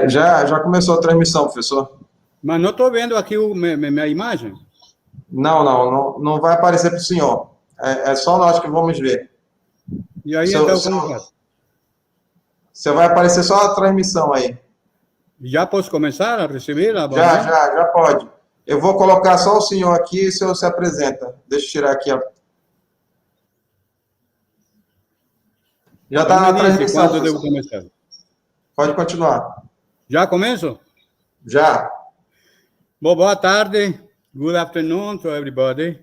Já começou a transmissão, professor? Mas não estou vendo aqui minha imagem. Não vai aparecer para o senhor. É só nós que vamos ver. E aí, então, como faz? Você vai aparecer só a transmissão aí. Já posso começar a receber? Já pode. Eu vou colocar só o senhor aqui e o senhor se apresenta. Deixa eu tirar aqui. Já está na transmissão. Quando devo começar? Pode continuar. Já começo? Já. Bom, boa tarde. Good afternoon to everybody.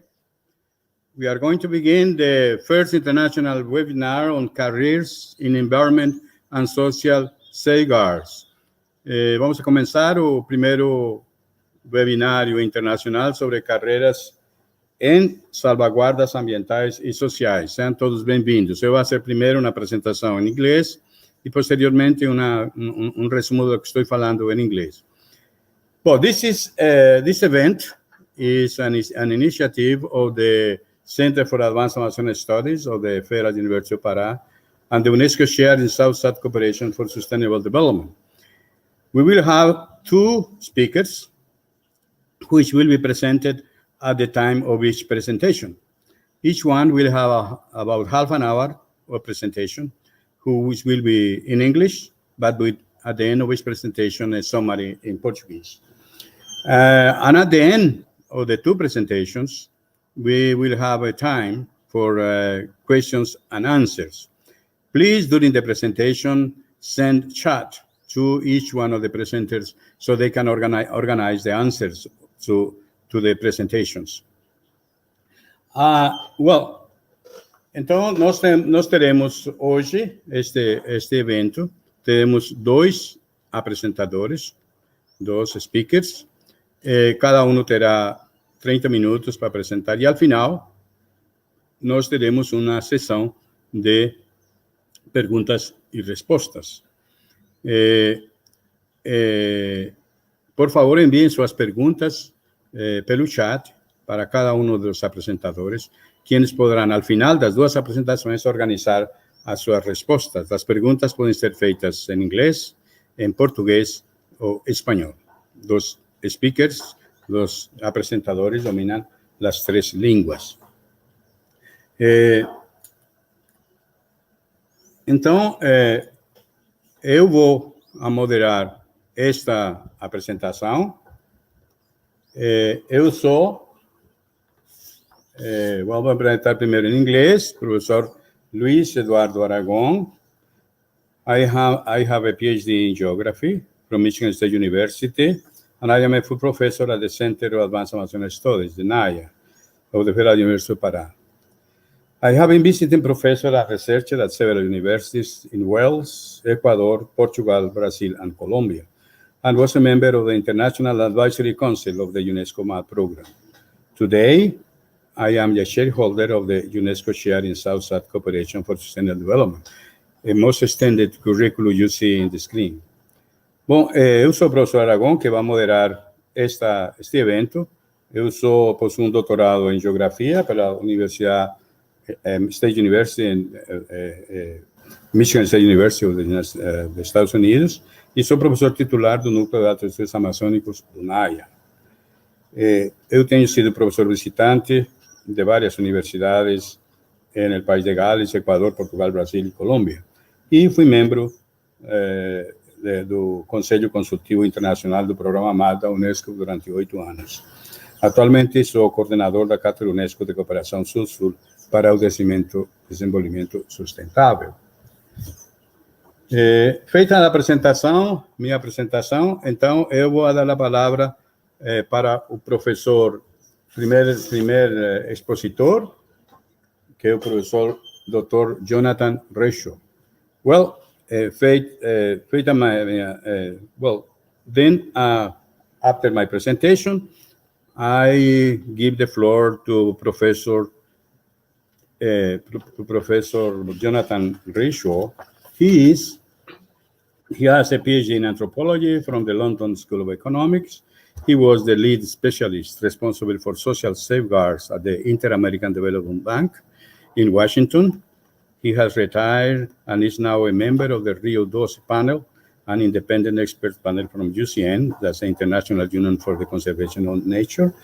We are going to begin the first international webinar on careers in environment and social safeguards. Vamos a começar o primeiro webinário internacional sobre carreiras em salvaguardas ambientais e sociais. Sejam todos bem-vindos. Eu vou fazer primeiro uma apresentação em inglês e, posteriormente, resumo do que estou falando em inglês. Well, this event is an initiative of the Center for Advanced Amazonian Studies of the Federal University of Pará and the UNESCO Chair in South-South Cooperation for Sustainable Development. We will have two speakers, which will be presented at the time of each presentation. Each one will have about half an hour of presentation, which will be in English, but at the end of each presentation, a summary in Portuguese. And at the end of the two presentations, we will have a time for questions and answers. Please, during the presentation, send chat to each one of the presenters so they can organize the answers to the presentations. Então, nós teremos hoje este evento, teremos dois apresentadores, dois speakers, cada um terá 30 minutos para apresentar, e ao final, nós teremos uma sessão de perguntas e respostas. Por favor, enviem suas perguntas pelo chat para cada um dos apresentadores, quienes poderão, ao final das duas apresentações, organizar as suas respostas. As perguntas podem ser feitas em inglês, em português ou espanhol. Dos speakers, los apresentadores dominam as três línguas. Então, eu vou moderar esta apresentação. Eu sou, vou apresentar primeiro em inglês, professor Luis Eduardo Aragón. I have a PhD in geography from Michigan State University, and I am a full professor at the Center for Advanced Amazonian Studies, the NAIA, of the Federal University of Pará. I have been visiting professor and researcher at several universities in Wales, Ecuador, Portugal, Brazil, and Colombia, and was a member of the International Advisory Council of the UNESCO MAD program. Today, I am the shareholder of the UNESCO Chair in South-South Cooperation for Sustainable Development, a most extended curriculum you see in the screen. Bom, eu sou o professor Aragón, que vai moderar este evento. Eu possuo doutorado em Geografia pela Universidade State University, Michigan State University dos Estados Unidos, e sou professor titular do Núcleo de Dados Estudos Amazônicos do NAIA. Eu tenho sido professor visitante de várias universidades no país de Gales, Equador, Portugal, Brasil e Colômbia, e fui membro do Conselho Consultivo Internacional do Programa MAD da UNESCO durante 8 anos. Atualmente sou coordenador da Cátedra UNESCO de Cooperação Sul-Sul para o desenvolvimento sustentável. Feita a minha apresentação, então eu vou dar a palavra para o professor, primeiro expositor, que é o professor Dr. Jonathan Reshaw. Well, after my presentation, I give the floor to Professor Jonathan Reshaw. He has a PhD in anthropology from the London School of Economics. He was the lead specialist responsible for social safeguards at the Inter-American Development Bank in Washington. He has retired and is now a member of the Rio 12 panel an independent expert panel from UCN, that's the International Union for the Conservation of Nature,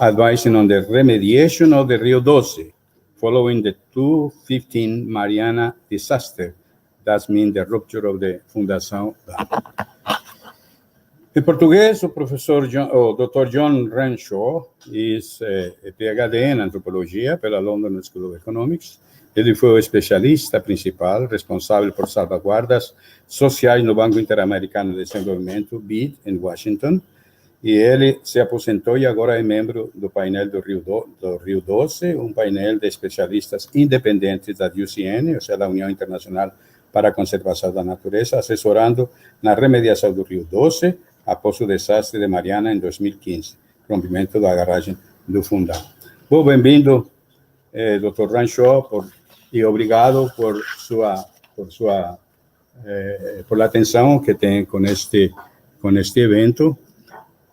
advising on the remediation of the Rio Doce following the 2015 Mariana disaster. That means the rupture of the Fundação Dam. En portugués, el profesor Dr. John Renshaw is a PhD en antropología por la London School of Economics. Ele foi o especialista principal responsável por salvaguardas sociais no Banco Interamericano de Desenvolvimento, BID, em Washington. E ele se aposentou e agora é membro do painel do Rio Doce, painel de especialistas independentes da UCN, ou seja, da União Internacional para a Conservação da Natureza, assessorando na remediação do Rio Doce após o desastre de Mariana em 2015, rompimento da garagem do Fundão. Bom, bem-vindo, Dr. Renshaw, e obrigado por a atenção que tem com este evento.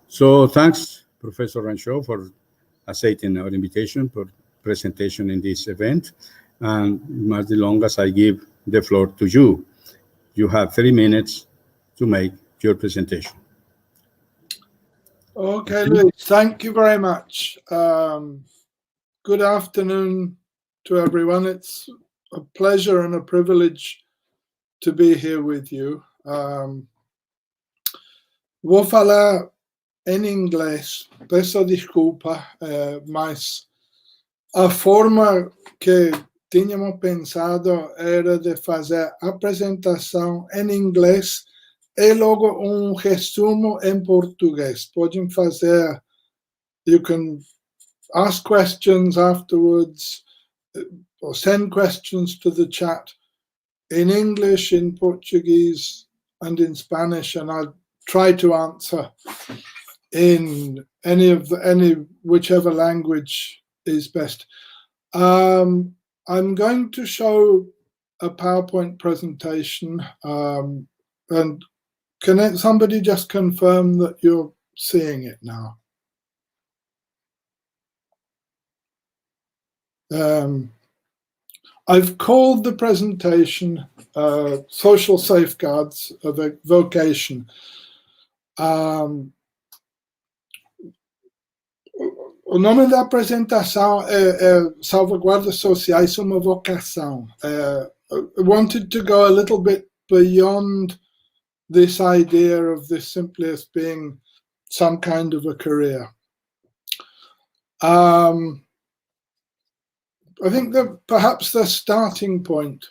So, thanks, Professor Renshaw, for accepting our invitation for presentation in this event. And much long as I give the floor to you. You have 3 minutes to make your presentation. Okay, Luis, thank you very much. Good afternoon to everyone. It's a pleasure and a privilege to be here with you. Vou falar em inglês, peço desculpa, mas a forma que tínhamos pensado era de fazer a apresentação em inglês e logo resumo em português. Podem fazer, you can ask questions afterwards or send questions to the chat in English, in Portuguese and in Spanish, and I'll try to answer in whichever language is best. I'm going to show a PowerPoint presentation, and can somebody just confirm that you're seeing it now? I've called the presentation Social Safeguards of a Vocation. O nome da apresentação é Salvaguardas Sociais, uma Vocação. I wanted to go a little bit beyond this idea of this simply as being some kind of a career. I think that perhaps the starting point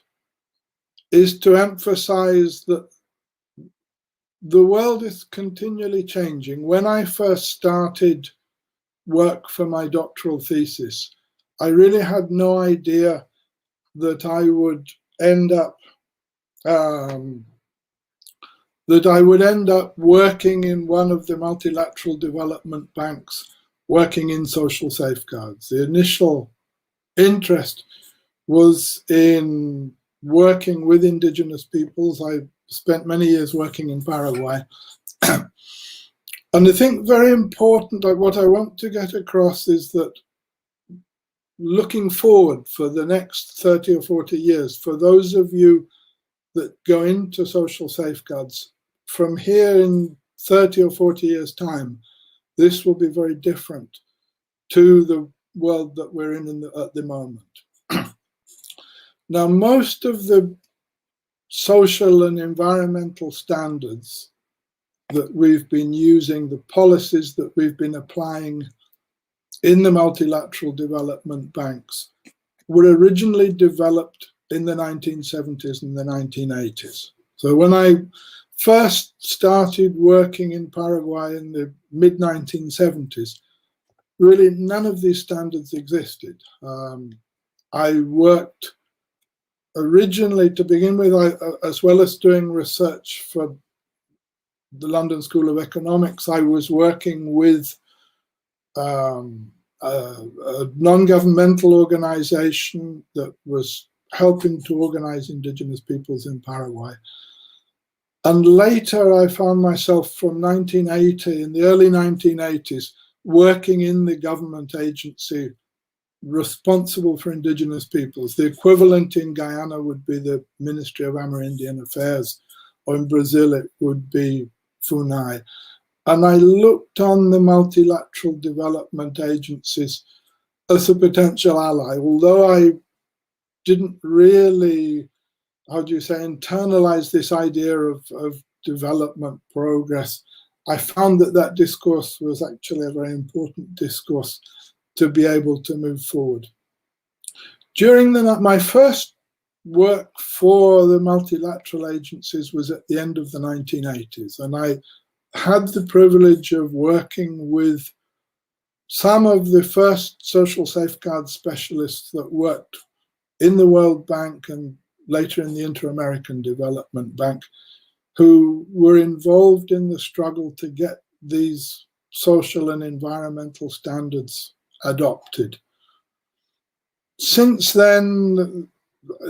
is to emphasize that the world is continually changing. When I first started work for my doctoral thesis, I really had no idea that I would end up working in one of the multilateral development banks, working in social safeguards. The initial interest was in working with indigenous peoples. I spent many years working in Paraguay. And I think very important, what I want to get across is that looking forward for the next 30 or 40 years, for those of you that go into social safeguards, from here in 30 or 40 years' time, this will be very different to the world that we're in at the moment. Now, most of the social and environmental standards that we've been using, the policies that we've been applying in the multilateral development banks, were originally developed in the 1970s and the 1980s. So when I first started working in Paraguay in the mid-1970s, really none of these standards existed. I worked originally, to begin with, as well as doing research for the London School of Economics, I was working with a non-governmental organization that was helping to organize indigenous peoples in Paraguay. And later I found myself from 1980, in the early 1980s, working in the government agency responsible for indigenous peoples. The equivalent in Guyana would be the Ministry of Amerindian Affairs or in Brazil it would be FUNAI. And I looked on the multilateral development agencies as a potential ally, although I didn't really, how do you say, internalize this idea of development progress. I found that that discourse was actually a very important discourse to be able to move forward. During my first work for the multilateral agencies was at the end of the 1980s, and I had the privilege of working with some of the first social safeguard specialists that worked in the World Bank and later in the Inter-American Development Bank, who were involved in the struggle to get these social and environmental standards adopted. Since then,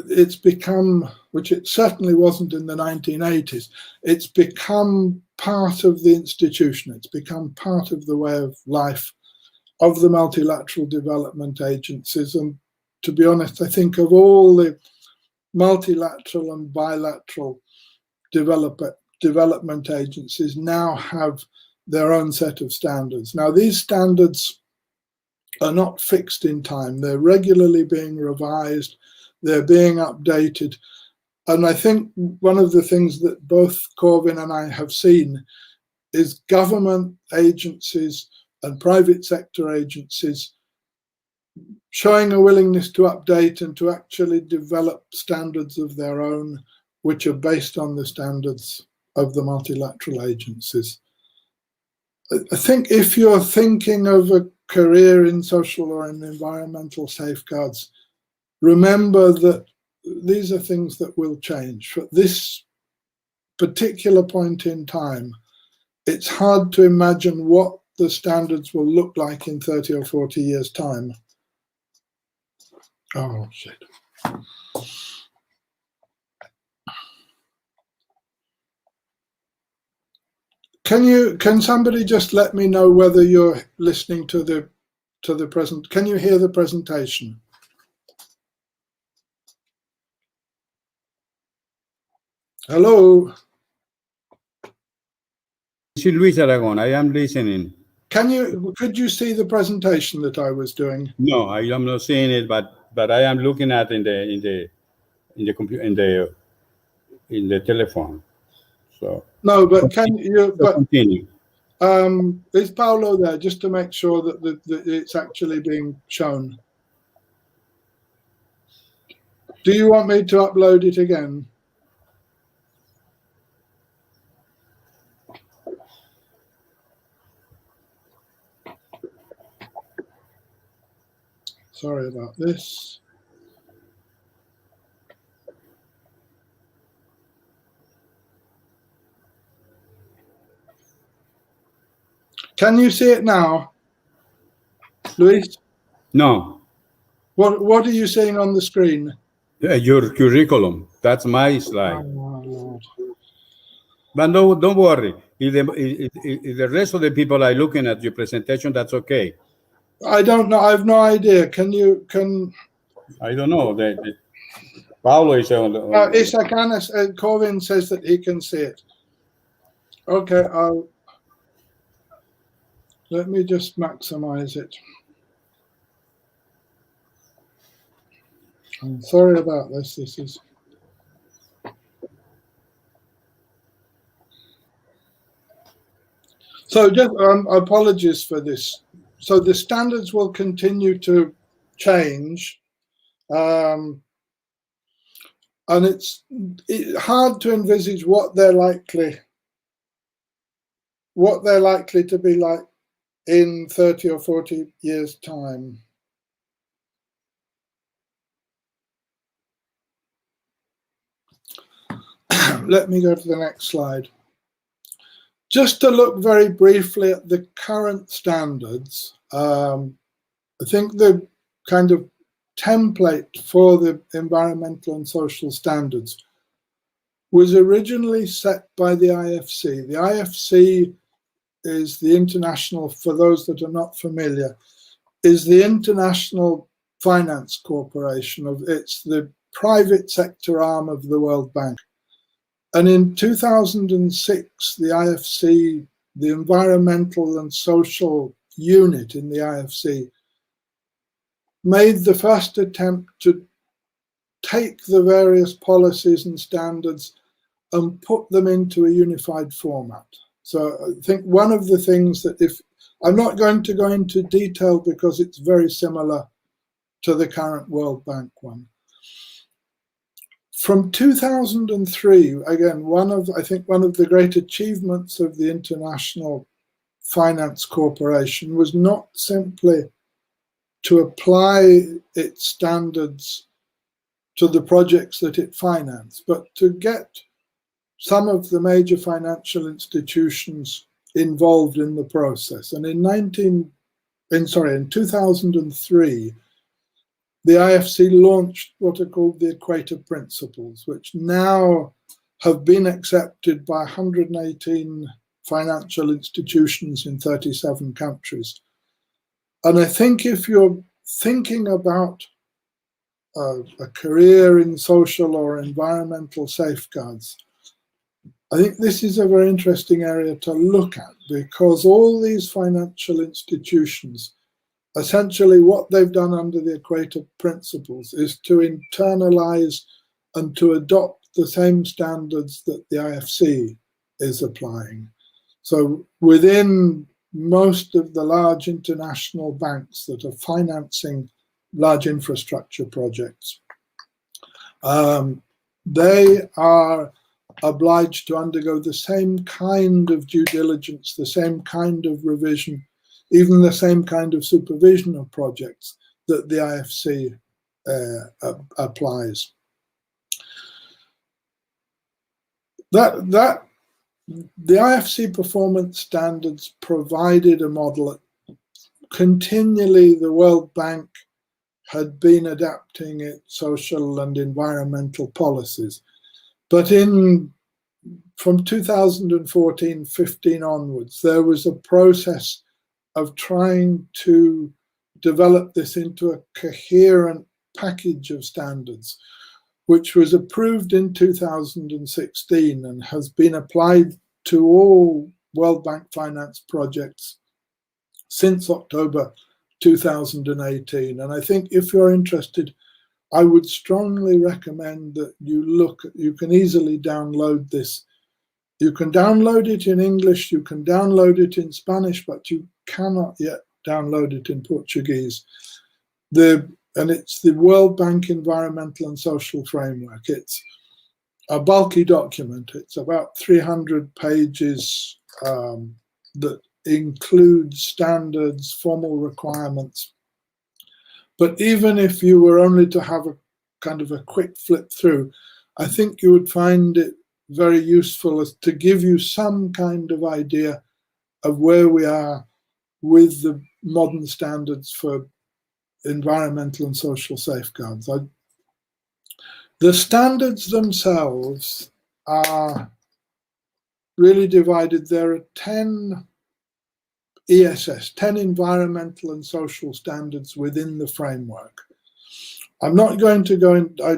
it's become, which it certainly wasn't in the 1980s, it's become part of the institution, it's become part of the way of life of the multilateral development agencies. And to be honest, I think of all the multilateral and bilateral development agencies now have their own set of standards. Now, these standards are not fixed in time. They're regularly being revised, they're being updated. And I think one of the things that both Corvin and I have seen is government agencies and private sector agencies showing a willingness to update and to actually develop standards of their own, which are based on the standards of the multilateral agencies. I think if you're thinking of a career in social or in environmental safeguards, remember that these are things that will change. At this particular point in time, it's hard to imagine what the standards will look like in 30 or 40 years' time. Oh, shit. Can somebody just let me know whether you're listening to the present? Can you hear the presentation? Hello. Luis Aragon, I am listening. Could you see the presentation that I was doing? No, I am not seeing it, but I am looking at in the computer in the telephone. So no, but can you? But continue. Is Paulo there just to make sure that it's actually being shown? Do you want me to upload it again? Sorry about this. Can you see it now, Luis? No. What are you seeing on the screen? Your curriculum. That's my slide. Oh, Lord. But no, don't worry. If the rest of the people are looking at your presentation, that's okay. I don't know. I have no idea. Can? I don't know. Paulo is on the. Corvin says that he can see it. Okay, let me just maximize it. I'm sorry about this. This is. So just apologies for this. So the standards will continue to change. And it's hard to envisage what they're likely to be like in 30 or 40 years' time. Let me go to the next slide. Just to look very briefly at the current standards, I think the kind of template for the environmental and social standards was originally set by the IFC. The IFC is the international, for those that are not familiar, is the International Finance Corporation. It's the private sector arm of the World Bank. And in 2006, the IFC, the Environmental and Social Unit in the IFC, made the first attempt to take the various policies and standards and put them into a unified format. So I think one of the things that, if I'm not going to go into detail because it's very similar to the current World Bank one. From 2003, again, I think one of the great achievements of the International Finance Corporation was not simply to apply its standards to the projects that it financed, but to get some of the major financial institutions involved in the process. And in 2003, the IFC launched what are called the Equator Principles, which now have been accepted by 118 financial institutions in 37 countries. And I think if you're thinking about a career in social or environmental safeguards, I think this is a very interesting area to look at, because all these financial institutions, essentially what they've done under the Equator Principles is to internalize and to adopt the same standards that the IFC is applying. So within most of the large international banks that are financing large infrastructure projects, they are obliged to undergo the same kind of due diligence, the same kind of revision, even the same kind of supervision of projects that the IFC applies. The IFC performance standards provided a model. Continually, the World Bank had been adapting its social and environmental policies. But from 2014-15 onwards, there was a process of trying to develop this into a coherent package of standards, which was approved in 2016 and has been applied to all World Bank finance projects since October 2018. And I think if you're interested, I would strongly recommend that you can easily download this. You can download it in English, you can download it in Spanish, but you cannot yet download it in Portuguese. And it's the World Bank Environmental and Social Framework. It's a bulky document. It's about 300 pages that includes standards, formal requirements. But even if you were only to have a kind of a quick flip through, I think you would find it very useful as to give you some kind of idea of where we are with the modern standards for environmental and social safeguards. The standards themselves are really divided. There are 10 ESS, 10 environmental and social standards within the framework. I'm not going to go in, I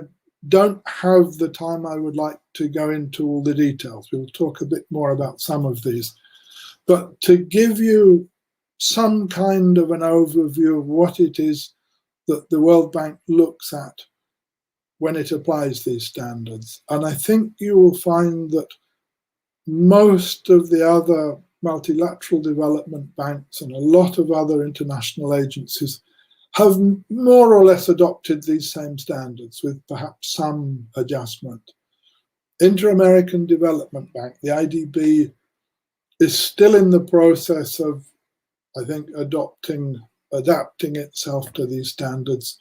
don't have the time I would like to go into all the details. We'll talk a bit more about some of these. But to give you some kind of an overview of what it is that the World Bank looks at when it applies these standards. And I think you will find that most of the other multilateral development banks and a lot of other international agencies have more or less adopted these same standards with perhaps some adjustment. Inter-American Development Bank, the IDB, is still in the process of, I think, adapting itself to these standards.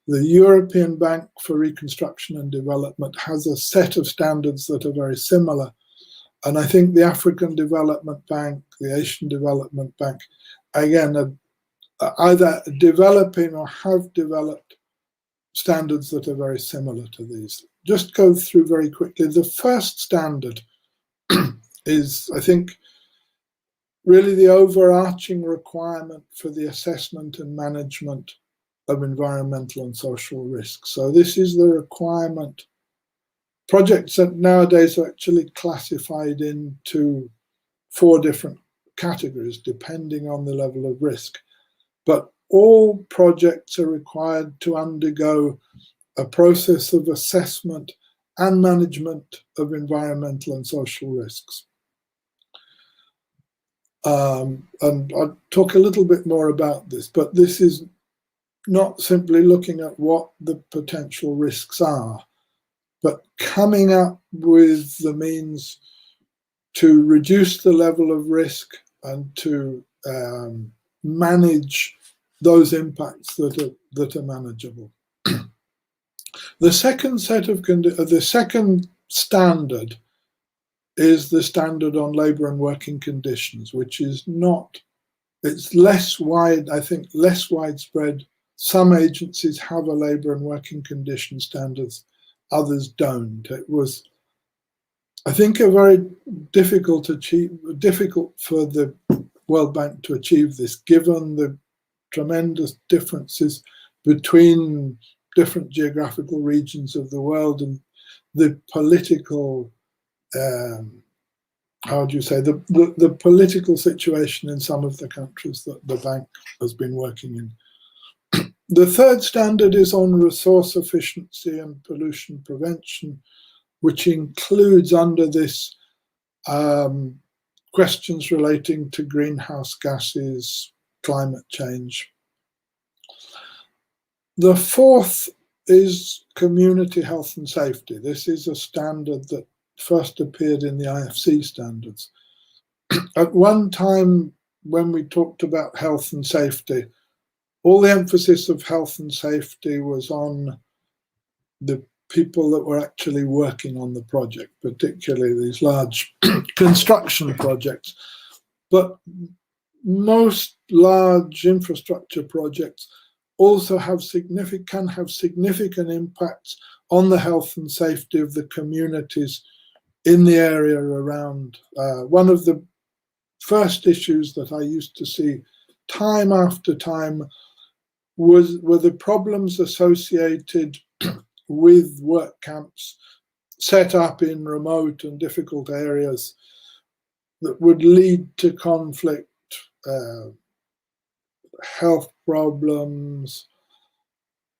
The European Bank for Reconstruction and Development has a set of standards that are very similar. And I think the African Development Bank, the Asian Development Bank, again, are either developing or have developed standards that are very similar to these. Just go through very quickly. The first standard is, I think, really the overarching requirement for the assessment and management of environmental and social risks. So this is the requirement projects that nowadays are actually classified into 4 different categories depending on the level of risk. But all projects are required to undergo a process of assessment and management of environmental and social risks. And I'll talk a little bit more about this, but this is not simply looking at what the potential risks are, but coming up with the means to reduce the level of risk and to manage those impacts that are manageable. The second standard is the standard on labour and working conditions, which is not, it's less wide, I think less widespread. Some agencies have a labour and working condition standards, others don't. It was, I think, a very difficult for the World Bank to achieve this, given the tremendous differences between different geographical regions of the world and the political, how do you say, the political situation in some of the countries that the bank has been working in. The third standard is on resource efficiency and pollution prevention, which includes under this questions relating to greenhouse gases, climate change. The fourth is community health and safety. This is a standard that first appeared in the IFC standards. At one time, when we talked about health and safety, all the emphasis of health and safety was on the people that were actually working on the project, particularly these large construction projects. But most large infrastructure projects also can have significant impacts on the health and safety of the communities in the area around. One of the first issues that I used to see time after time were the problems associated with work camps set up in remote and difficult areas that would lead to conflict, health problems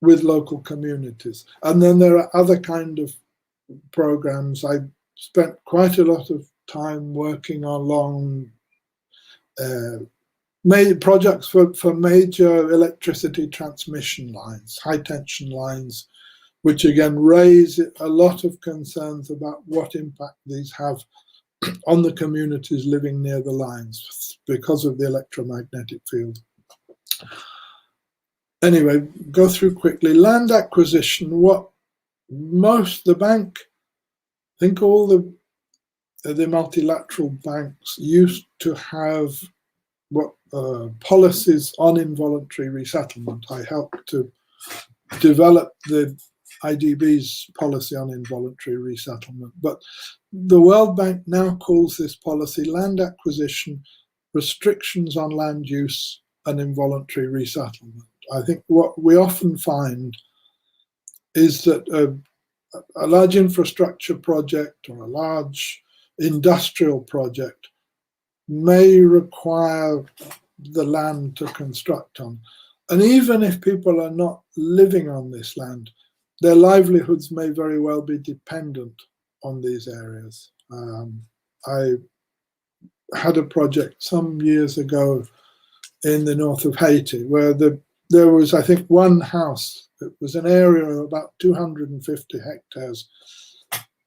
with local communities. And then there are other kind of programs. I spent quite a lot of time working along projects for major electricity transmission lines, high tension lines, which again raise a lot of concerns about what impact these have on the communities living near the lines because of the electromagnetic field. Anyway, go through quickly. Land acquisition, the bank, I think all the multilateral banks used to have policies on involuntary resettlement. I helped to develop the IDB's policy on involuntary resettlement, but the World Bank now calls this policy land acquisition, restrictions on land use, and involuntary resettlement. I think what we often find is that a large infrastructure project or a large industrial project may require the land to construct on. And even if people are not living on this land, their livelihoods may very well be dependent on these areas. I had a project some years ago in the north of Haiti where there was, I think, one house. It was an area of about 250 hectares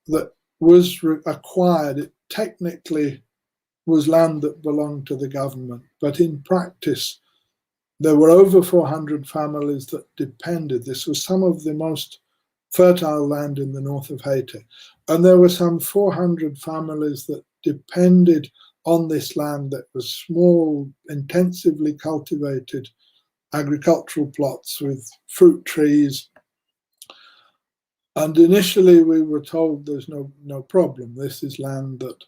that was acquired. It technically was land that belonged to the government, but in practice, there were over 400 families that depended. This was some of the most fertile land in the north of Haiti. And there were some 400 families that depended on this land that was small, intensively cultivated agricultural plots with fruit trees. And initially we were told there's no problem. This is land that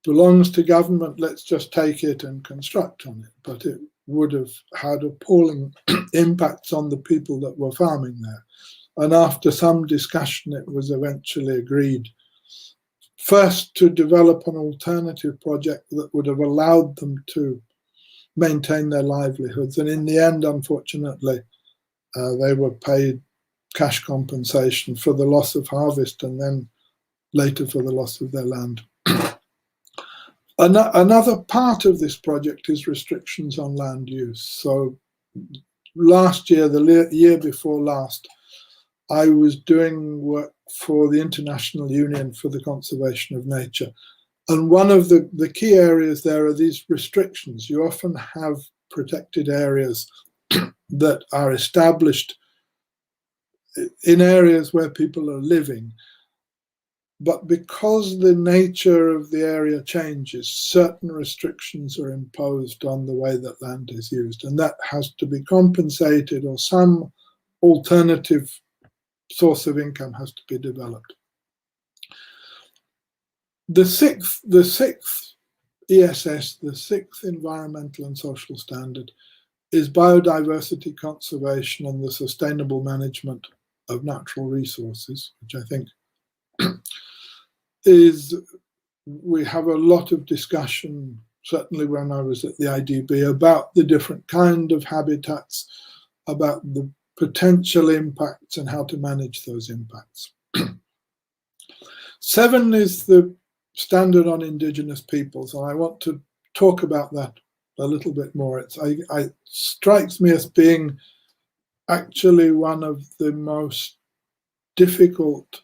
belongs to government, let's just take it and construct on it. But it would have had appalling impacts on the people that were farming there. And after some discussion, it was eventually agreed first to develop an alternative project that would have allowed them to maintain their livelihoods. And in the end, unfortunately, they were paid cash compensation for the loss of harvest and then later for the loss of their land. Another part of this project is restrictions on land use. So last year, the year before last, I was doing work for the International Union for the Conservation of Nature. And one of the key areas there are these restrictions. You often have protected areas that are established in areas where people are living. But because the nature of the area changes, certain restrictions are imposed on the way that land is used, and that has to be compensated, or some alternative source of income has to be developed. The sixth ESS, the sixth environmental and social standard, is biodiversity conservation and the sustainable management of natural resources, which I think we have a lot of discussion, certainly when I was at the IDB, about the different kind of habitats, about the potential impacts and how to manage those impacts. 7 is the standard on indigenous peoples, and I want to talk about that a little bit more. It strikes me as being actually one of the most difficult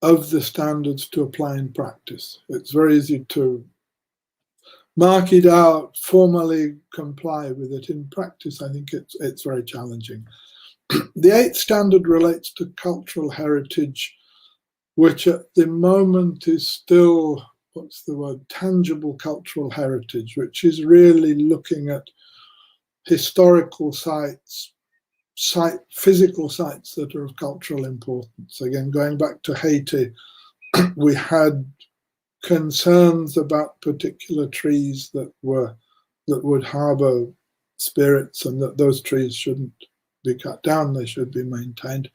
of the standards to apply in practice. It's very easy to mark it out, formally comply with it. In practice, I think it's very challenging. The 8th standard relates to cultural heritage, which at the moment is still, what's the word, tangible cultural heritage, which is really looking at historical sites, physical sites that are of cultural importance. Again, going back to Haiti, we had concerns about particular trees that would harbor spirits, and that those trees shouldn't be cut down, they should be maintained.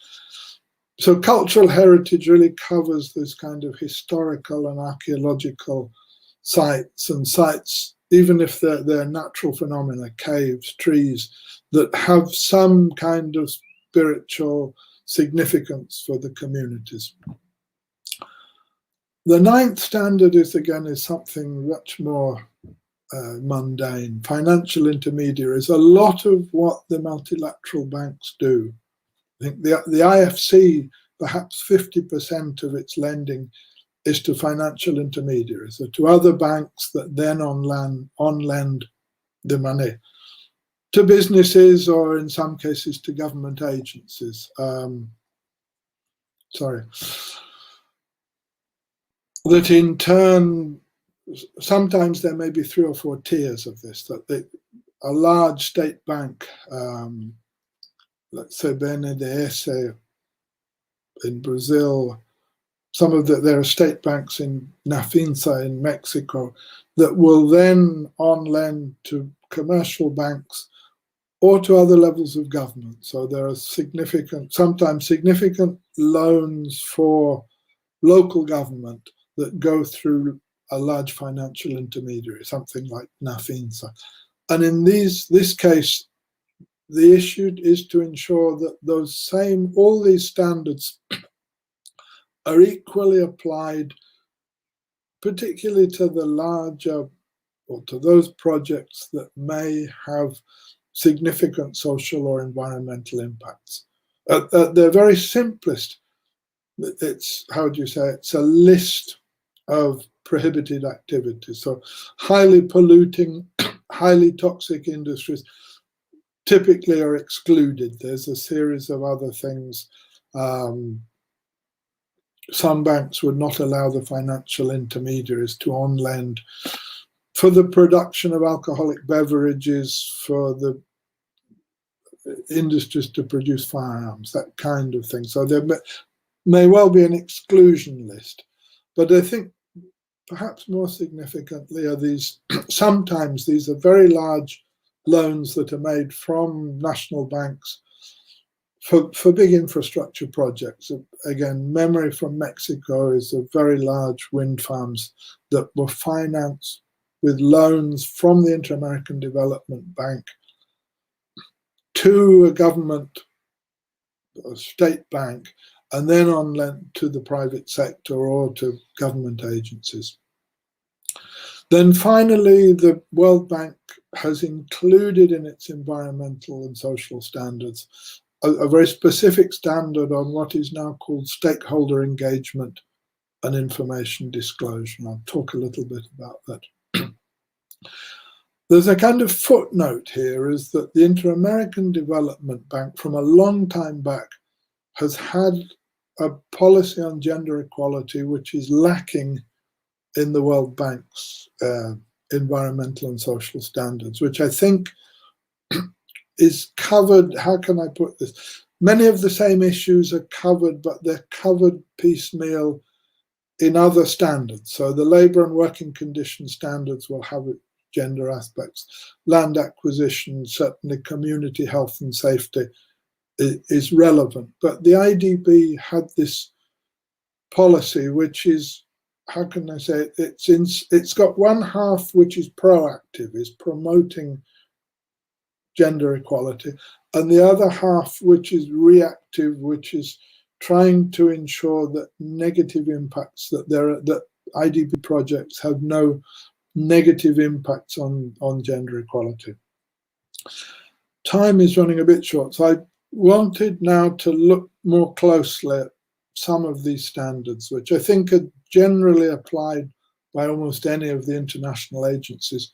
So cultural heritage really covers this kind of historical and archaeological sites, and sites, even if they're natural phenomena, caves, trees, that have some kind of spiritual significance for the communities. The 9th standard is something much more mundane. Financial intermediaries. A lot of what the multilateral banks do, I think the IFC, perhaps 50% of its lending is to financial intermediaries, or to other banks that then on-lend the money to businesses, or in some cases to government agencies. That in turn, sometimes there may be 3 or 4 tiers of this, that a large state bank, let's say BNDES in Brazil, there are state banks in Nafinsa in Mexico that will then on-lend to commercial banks or to other levels of government. So there are sometimes significant loans for local government that go through a large financial intermediary, something like Nafinsa. And in this case, the issue is to ensure that all these standards are equally applied, particularly to the larger, or to those projects that may have significant social or environmental impacts. At their very simplest, it's a list of prohibited activities. So highly polluting, highly toxic industries typically are excluded. There's a series of other things. Some banks would not allow the financial intermediaries to on-lend for the production of alcoholic beverages, for the industries to produce firearms, that kind of thing. So there may well be an exclusion list. But I think perhaps more significantly are sometimes these are very large loans that are made from national banks for big infrastructure projects. Again, memory from Mexico is a very large wind farms that were financed with loans from the Inter-American Development Bank to a government, a state bank, and then on lent to the private sector or to government agencies. Then finally, the World Bank has included in its environmental and social standards a very specific standard on what is now called stakeholder engagement and information disclosure. And I'll talk a little bit about that. There's a kind of footnote here, is that the Inter-American Development Bank from a long time back has had a policy on gender equality which is lacking in the World Bank's environmental and social standards, which I think is covered. How can I put this? Many of the same issues are covered, but they're covered piecemeal in other standards. So the labour and working conditions standards will have gender aspects. Land acquisition, certainly community health and safety is relevant. But the IDB had this policy which is, how can I say it? It's got one half which is proactive, is promoting gender equality, and the other half which is reactive, which is trying to ensure that negative impacts, that IDB projects have no negative impacts on gender equality. Time is running a bit short, so I wanted now to look more closely at some of these standards, which I think are generally applied by almost any of the international agencies,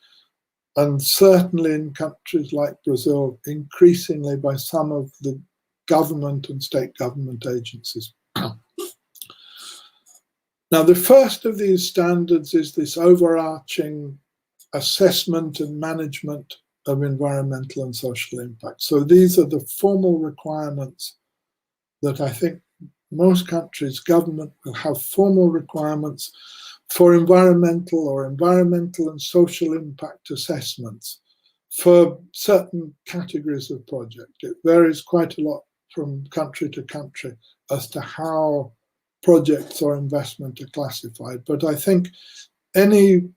and certainly in countries like Brazil, increasingly by some of the government and state government agencies. Now, the first of these standards is this overarching assessment and management of environmental and social impact. So these are the formal requirements that I think most countries' government will have formal requirements for environmental and social impact assessments for certain categories of project. It varies quite a lot from country to country as to how projects or investment are classified. But I think any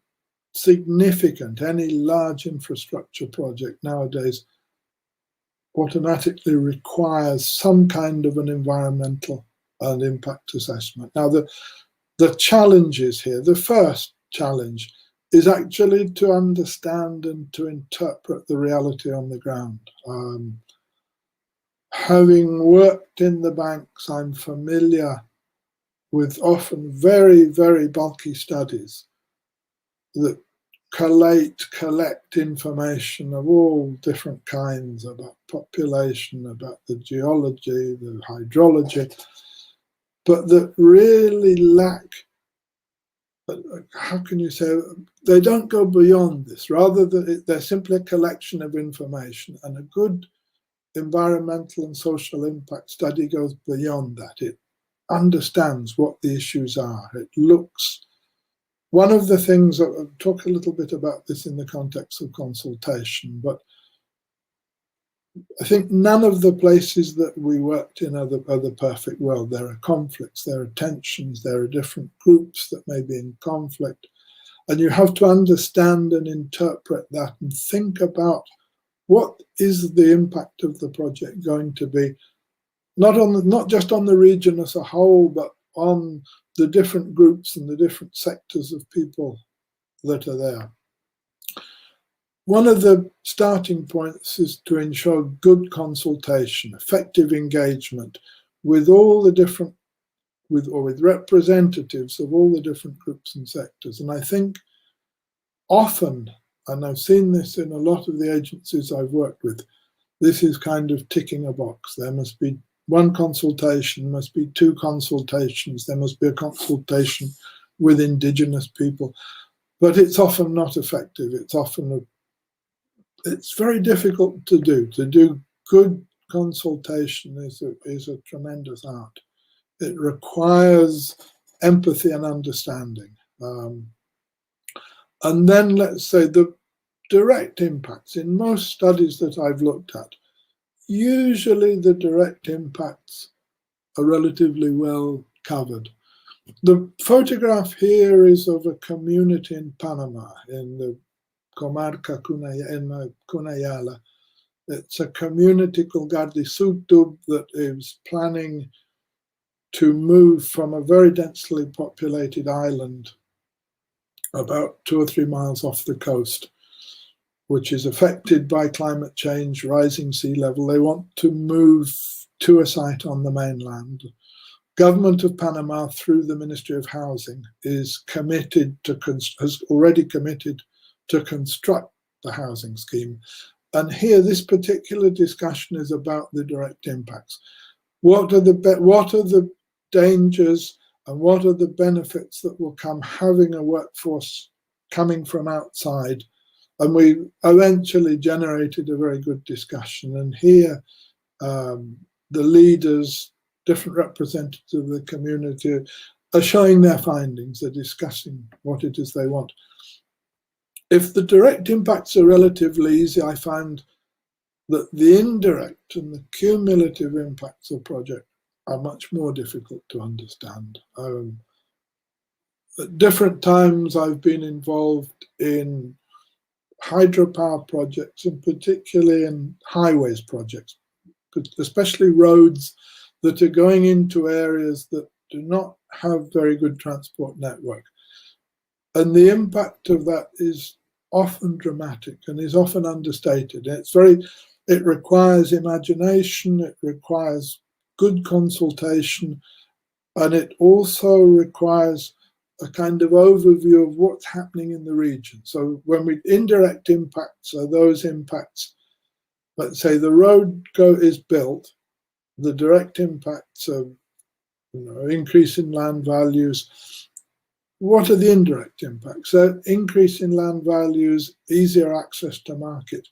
significant, any large infrastructure project nowadays automatically requires some kind of an environmental and impact assessment. Now, the challenges here, the first challenge is actually to understand and to interpret the reality on the ground. Having worked in the banks, I'm familiar with often very, very bulky studies that collect information of all different kinds about population, about the geology, the hydrology, but that really lack, how can you say, they don't go beyond this. Rather, they're simply a collection of information, and a good environmental and social impact study goes beyond that. It understands what the issues are. It looks, one of the things, I'll talk a little bit about this in the context of consultation, but I think none of the places that we worked in are the perfect world. There are conflicts, there are tensions, there are different groups that may be in conflict. And you have to understand and interpret that and think about what is the impact of the project going to be, not just on the region as a whole, but on the different groups and the different sectors of people that are there. One of the starting points is to ensure good consultation, effective engagement with all the different, with representatives of all the different groups and sectors. And I think often, and I've seen this in a lot of the agencies I've worked with, this is kind of ticking a box. There must be one consultation, must be two consultations, there must be a consultation with indigenous people, but it's often not effective. It's very difficult to do. To do good consultation is a tremendous art. It requires empathy and understanding. And then let's say the direct impacts. In most studies that I've looked at, usually the direct impacts are relatively well covered. The photograph here is of a community in Panama, in the Comarca Cunayala. It's a community called Gardisutub that is planning to move from a very densely populated island about 2 or 3 miles off the coast, which is affected by climate change, rising sea level. They want to move to a site on the mainland. Government of Panama, through the Ministry of Housing, is committed to has already committed to construct the housing scheme. And here, this particular discussion is about the direct impacts. What are the dangers and what are the benefits that will come having a workforce coming from outside? And we eventually generated a very good discussion. And here, the leaders, different representatives of the community, are showing their findings. They're discussing what it is they want. If the direct impacts are relatively easy, I find that the indirect and the cumulative impacts of project are much more difficult to understand. At different times, I've been involved in hydropower projects, and particularly in highways projects, especially roads that are going into areas that do not have very good transport network. And the impact of that is often dramatic and is often understated. It requires imagination, it requires good consultation, and it also requires a kind of overview of what's happening in the region. So when we indirect impacts are those impacts, let's say the road is built, the direct impacts of increase in land values. What are the indirect impacts? So increase in land values, easier access to market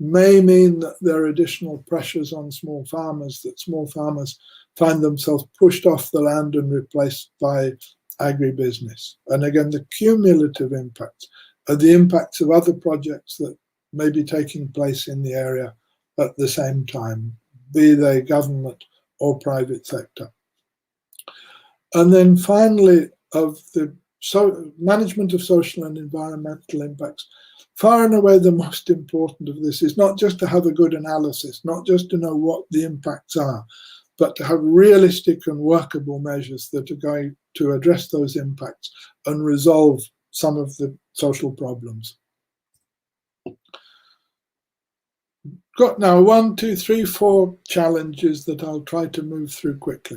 may mean that there are additional pressures on small farmers, that small farmers find themselves pushed off the land and replaced by agribusiness. And again, the cumulative impacts are the impacts of other projects that may be taking place in the area at the same time, be they government or private sector. And then finally, of the management of social and environmental impacts, far and away the most important of this is not just to have a good analysis, not just to know what the impacts are, but to have realistic and workable measures that are going to address those impacts and resolve some of the social problems. Got now 1, 2, 3, 4 challenges that I'll try to move through quickly.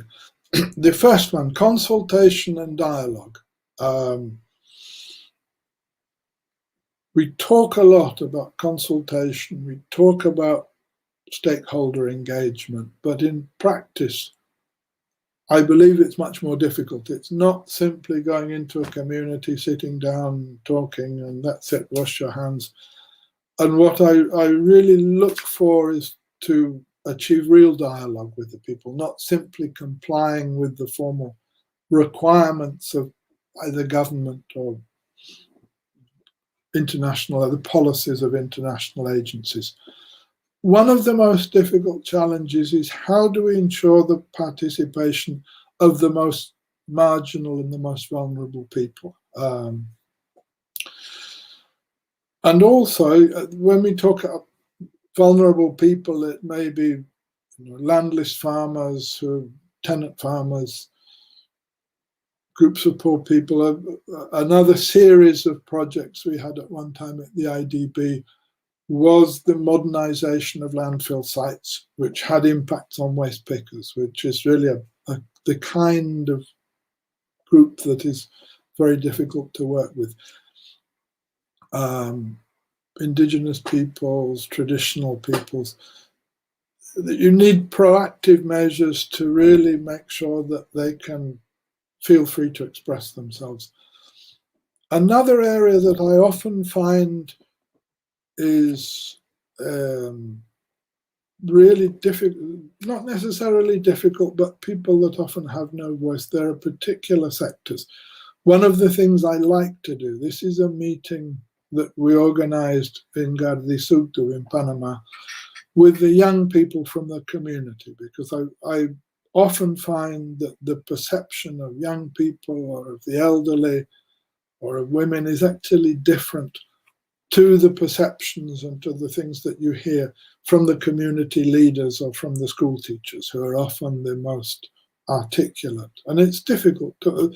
The first one, consultation and dialogue. We talk a lot about consultation, we talk about stakeholder engagement, but in practice, I believe it's much more difficult. It's not simply going into a community, sitting down, talking, and that's it, wash your hands. And what I really look for is to achieve real dialogue with the people, not simply complying with the formal requirements of either government or international, or the policies of international agencies. One of the most difficult challenges is how do we ensure the participation of the most marginal and the most vulnerable people? And also, when we talk about vulnerable people, it may be landless farmers, tenant farmers, groups of poor people. Another series of projects we had at one time at the IDB was the modernization of landfill sites, which had impacts on waste pickers, which is really the kind of group that is very difficult to work with. Indigenous peoples, traditional peoples. You need proactive measures to really make sure that they can feel free to express themselves. Another area that I often find is really difficult, not necessarily difficult, but people that often have no voice. There are particular sectors. One of the things I like to do, this is a meeting that we organized in Gardisutub in Panama, with the young people from the community, because I often find that the perception of young people or of the elderly or of women is actually different to the perceptions and to the things that you hear from the community leaders or from the school teachers, who are often the most articulate. And it's difficult to,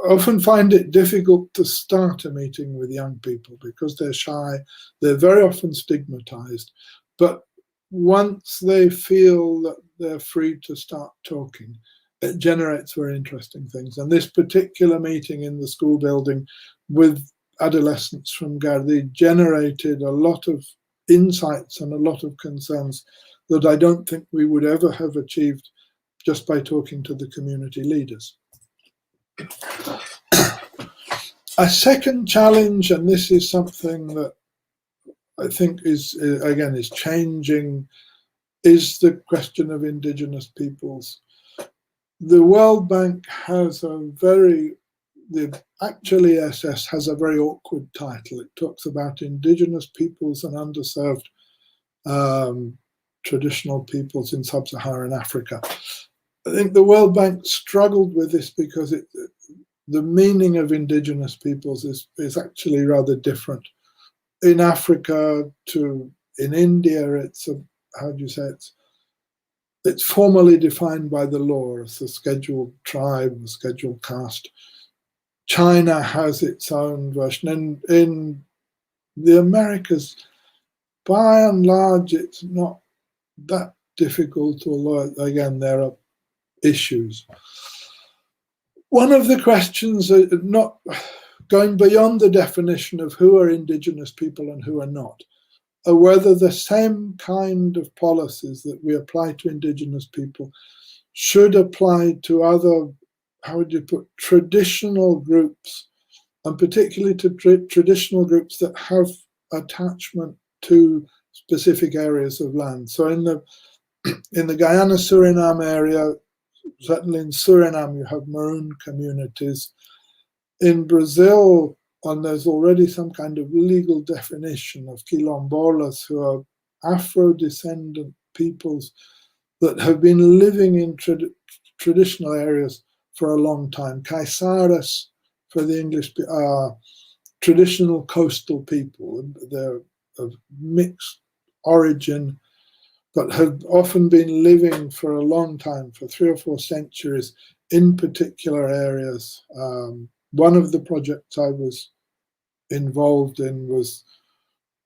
I often find it difficult to start a meeting with young people because they're shy, they're very often stigmatized. But once they feel that they're free to start talking, it generates very interesting things. And this particular meeting in the school building with adolescents from Gardi generated a lot of insights and a lot of concerns that I don't think we would ever have achieved just by talking to the community leaders. A second challenge, and this is something that I think is, again, is changing, is the question of indigenous peoples. The World Bank has a very, actually ESS has a very awkward title. It talks about indigenous peoples and underserved traditional peoples in sub-Saharan Africa. I think the World Bank struggled with this because the meaning of indigenous peoples is actually rather different. In Africa to in India, it's a, how do you say, it's formally defined by the law as a scheduled tribe, a scheduled caste. China has its own version, and in the Americas, by and large, it's not that difficult, although again there are issues. One of the questions, not going beyond the definition of who are indigenous people and who are not, are whether the same kind of policies that we apply to indigenous people should apply to other, how would you put, traditional groups, and particularly to traditional groups that have attachment to specific areas of land. So in the Guyana-Suriname area, certainly in Suriname, you have Maroon communities. In Brazil, and there's already some kind of legal definition of quilombolas, who are Afro-descendant peoples that have been living in traditional areas for a long time. Caiçaras, for the English, are traditional coastal people. They're of mixed origin, but have often been living for a long time, for 3 or 4 centuries, in particular areas. One of the projects I was involved in was,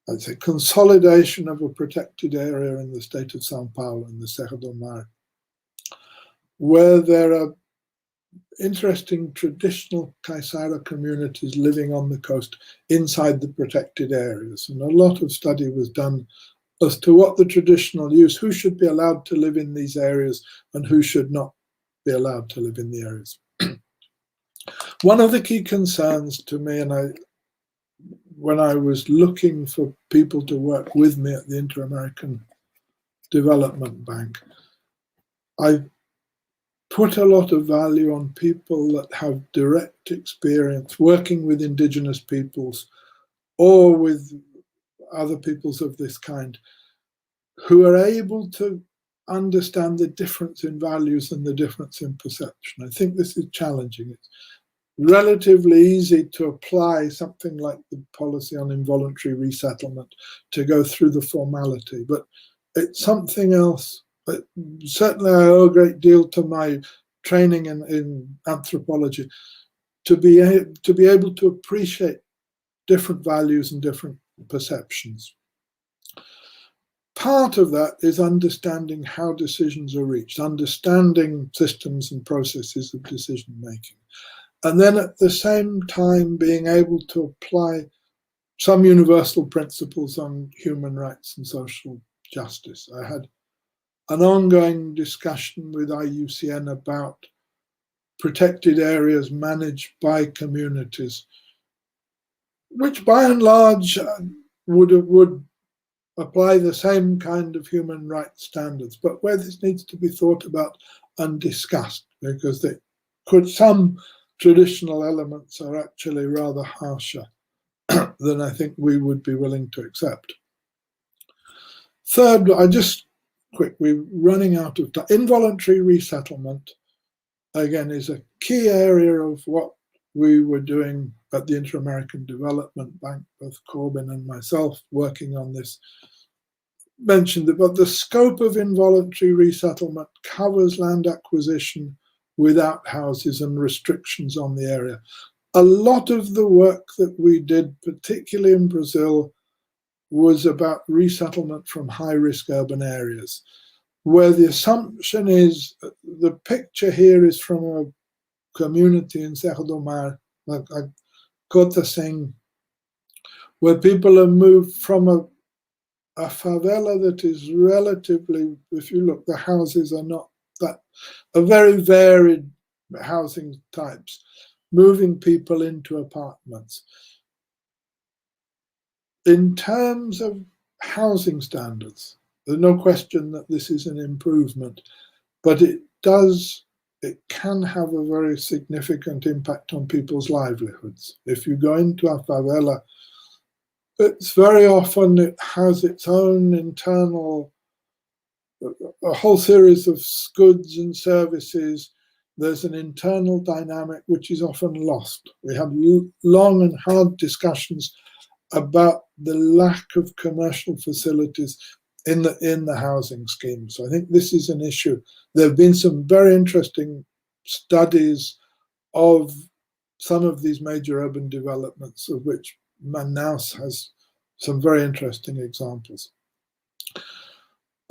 I'd say, consolidation of a protected area in the state of São Paulo, in the Serra do Mar, where there are interesting traditional Caiçara communities living on the coast inside the protected areas. And a lot of study was done as to what the traditional use, who should be allowed to live in these areas and who should not be allowed to live in the areas. One of the key concerns to me, and when I was looking for people to work with me at the Inter-American Development Bank, I put a lot of value on people that have direct experience working with indigenous peoples or with other peoples of this kind, who are able to understand the difference in values and the difference in perception. I think this is challenging. It's relatively easy to apply something like the policy on involuntary resettlement to go through the formality, but it's something else. Certainly I owe a great deal to my training in anthropology to be able to appreciate different values and different perceptions. Part of that is understanding how decisions are reached, understanding systems and processes of decision making. And then at the same time being able to apply some universal principles on human rights and social justice. I had an ongoing discussion with IUCN about protected areas managed by communities, which by and large would apply the same kind of human rights standards, but where this needs to be thought about and discussed, because some traditional elements are actually rather harsher than I think we would be willing to accept. Third, we're running out of time. Involuntary resettlement, again, is a key area of what we were doing at the Inter-American Development Bank, both Corbin and myself working on this. Mentioned it, but the scope of involuntary resettlement covers land acquisition without houses and restrictions on the area. A lot of the work that we did, particularly in Brazil, was about resettlement from high-risk urban areas, where the assumption is, the picture here is from a community in Serra do Mar, like Cota Sem, where people have moved from a favela that is relatively, if you look, the houses are not that, a very varied housing types, moving people into apartments. In terms of housing standards, there's no question that this is an improvement, but it can have a very significant impact on people's livelihoods. If you go into a favela, it's very often, it has its own internal, a whole series of goods and services. There's an internal dynamic which is often lost. We have long and hard discussions about the lack of commercial facilities in the housing scheme. So I think this is an issue. There have been some very interesting studies of some of these major urban developments, of which Manaus has some very interesting examples.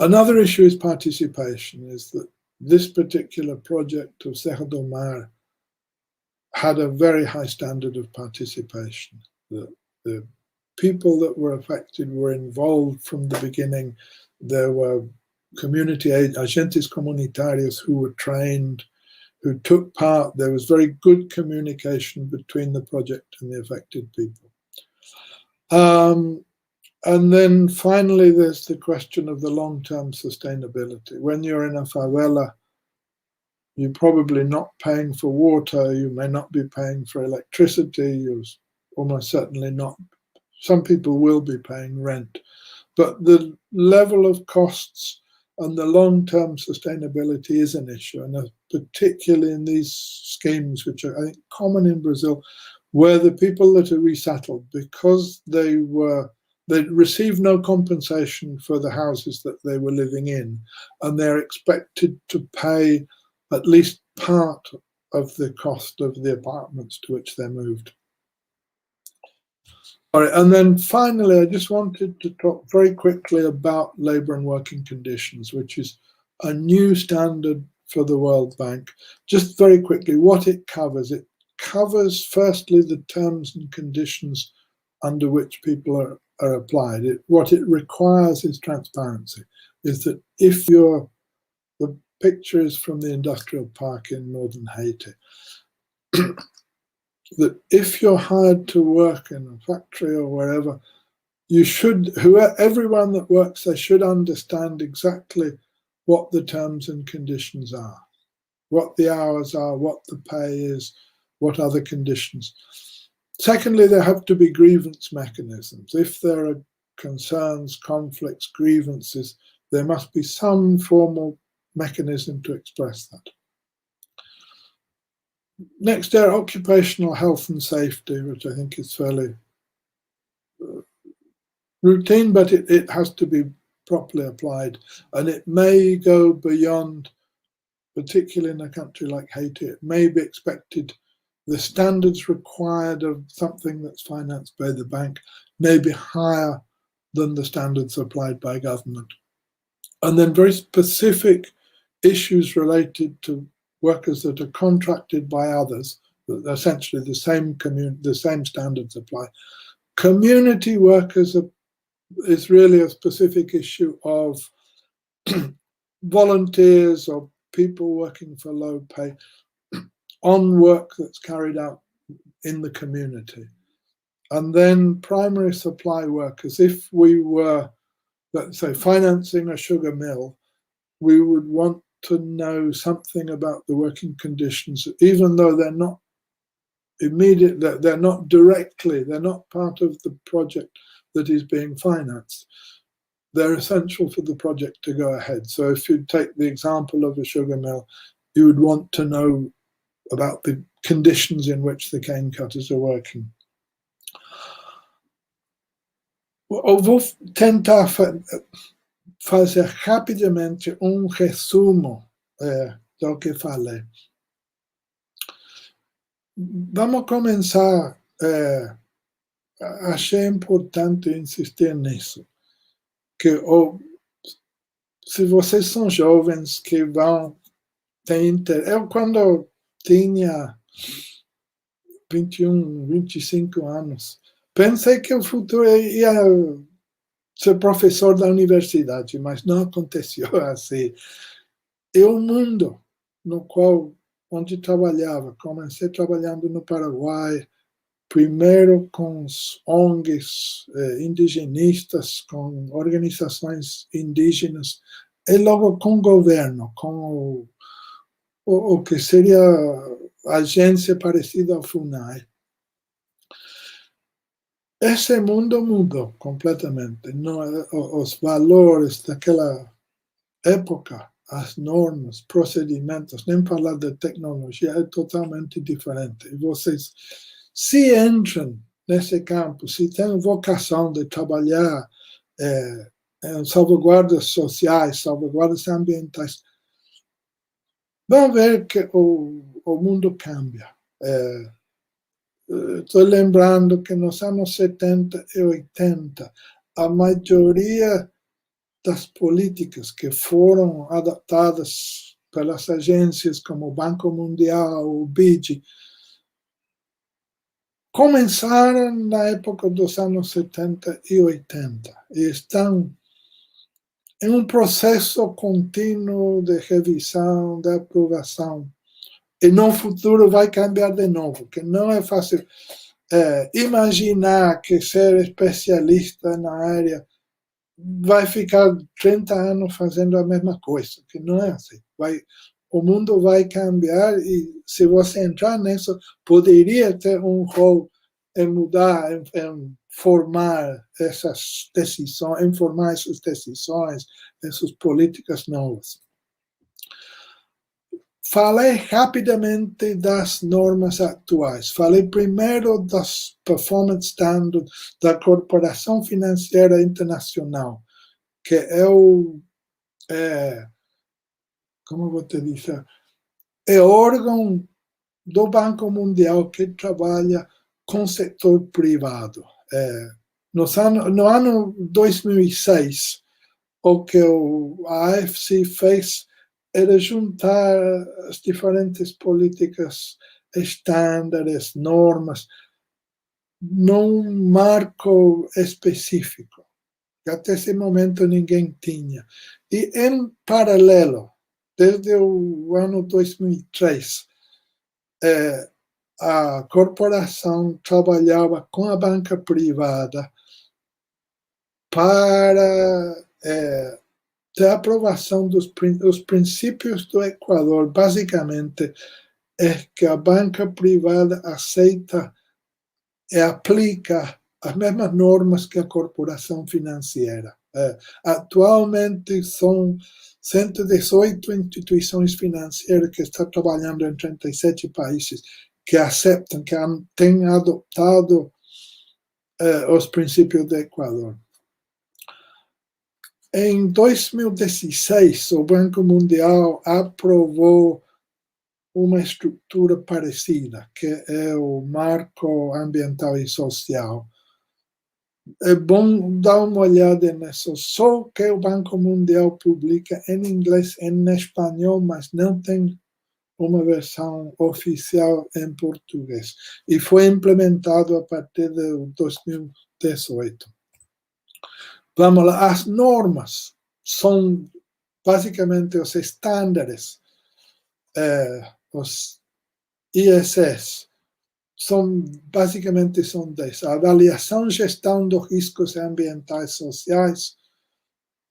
Another issue is participation, is that this particular project of Serra do Mar had a very high standard of participation. The people that were affected were involved from the beginning. There were community agentes comunitários who were trained, who took part. There was very good communication between the project and the affected people. And then finally, there's the question of the long-term sustainability. When you're in a favela, you're probably not paying for water, you may not be paying for electricity, you're almost certainly not. Some people will be paying rent, but the level of costs and the long-term sustainability is an issue, and particularly in these schemes, which are, I think, common in Brazil, where the people that are resettled, because they received no compensation for the houses that they were living in, and they're expected to pay at least part of the cost of the apartments to which they moved. All right, and then finally, I just wanted to talk very quickly about labour and working conditions, which is a new standard for the World Bank. Just very quickly, what it covers firstly the terms and conditions under which people are applied. What it requires is transparency, is that if the picture is from the industrial park in northern Haiti, that if you're hired to work in a factory or wherever, everyone that works there should understand exactly what the terms and conditions are, what the hours are, what the pay is, what other conditions. Secondly, there have to be grievance mechanisms. If there are concerns, conflicts, grievances, there must be some formal mechanism to express that. Next, there are occupational health and safety, which I think is fairly routine, but it has to be properly applied. And it may go beyond, particularly in a country like Haiti, it may be expected, the standards required of something that's financed by the bank may be higher than the standards applied by government. And then very specific issues related to workers that are contracted by others, essentially the same standards apply. Community workers is really a specific issue of volunteers or people working for low pay on work that's carried out in the community. And then primary supply workers, if we were, let's say, financing a sugar mill, we would want to know something about the working conditions, even though they're not immediate, they're not part of the project that is being financed. they're essential for the project to go ahead. So if you take the example of a sugar mill, you would want to know about the conditions in which the cane cutters are working. Eu vou tentar fazer rapidamente resumo do que falei. Vamos começar. Achei importante insistir nisso. Que se vocês são jovens que ter interesse. Eu, quando tinha 21, 25 anos, pensei que o futuro ia ser professor da universidade, mas não aconteceu assim. E o mundo no qual, onde trabalhava, comecei trabalhando no Paraguai, primeiro com os ONGs indigenistas, com organizações indígenas, e logo com o governo, com o que seria a agência parecida ao FUNAI. Esse mundo mudou completamente. Os valores daquela época, as normas, procedimentos, nem falar de tecnologia, é totalmente diferente. E vocês, se entram nesse campo, se têm vocação de trabalhar em salvaguardas sociais, salvaguardas ambientais, vão ver que o mundo cambia. Estou lembrando que nos anos 70 e 80, a maioria das políticas que foram adaptadas pelas agências como o Banco Mundial, o BID, começaram na época dos anos 70 e 80 e estão em um processo contínuo de revisão, de aprovação. E no futuro vai cambiar de novo, que não é fácil imaginar que ser especialista na área vai ficar 30 anos fazendo a mesma coisa, que não é assim. O mundo vai cambiar e se você entrar nisso, poderia ter um rol em mudar, em formar essas decisões, em formar essas decisões, essas políticas novas. Falei rapidamente das normas atuais. Falei primeiro das performance standards da Corporação Financeira Internacional, que como vou te dizer, é órgão do Banco Mundial que trabalha com o setor privado. No ano 2006, o que a AFC fez era juntar as diferentes políticas, estándares, normas, num marco específico, que até esse momento ninguém tinha. E, em paralelo, desde o ano 2003, a corporação trabalhava com a banca privada para a aprovação dos princípios do Equador. Basicamente, é que a banca privada aceita e aplica as mesmas normas que a corporação financeira. Atualmente, são 118 instituições financeiras que estão trabalhando em 37 países que aceitam, que têm adotado os princípios do Equador. Em 2016, o Banco Mundial aprovou uma estrutura parecida, que é o Marco Ambiental e Social. É bom dar uma olhada nisso. Só que o Banco Mundial publica em inglês e em espanhol, mas não tem uma versão oficial em português. E foi implementado a partir de 2018. Vamos lá, as normas são basicamente os estándares, os ISS, basicamente são 10. A avaliação e gestão dos riscos ambientais e sociais,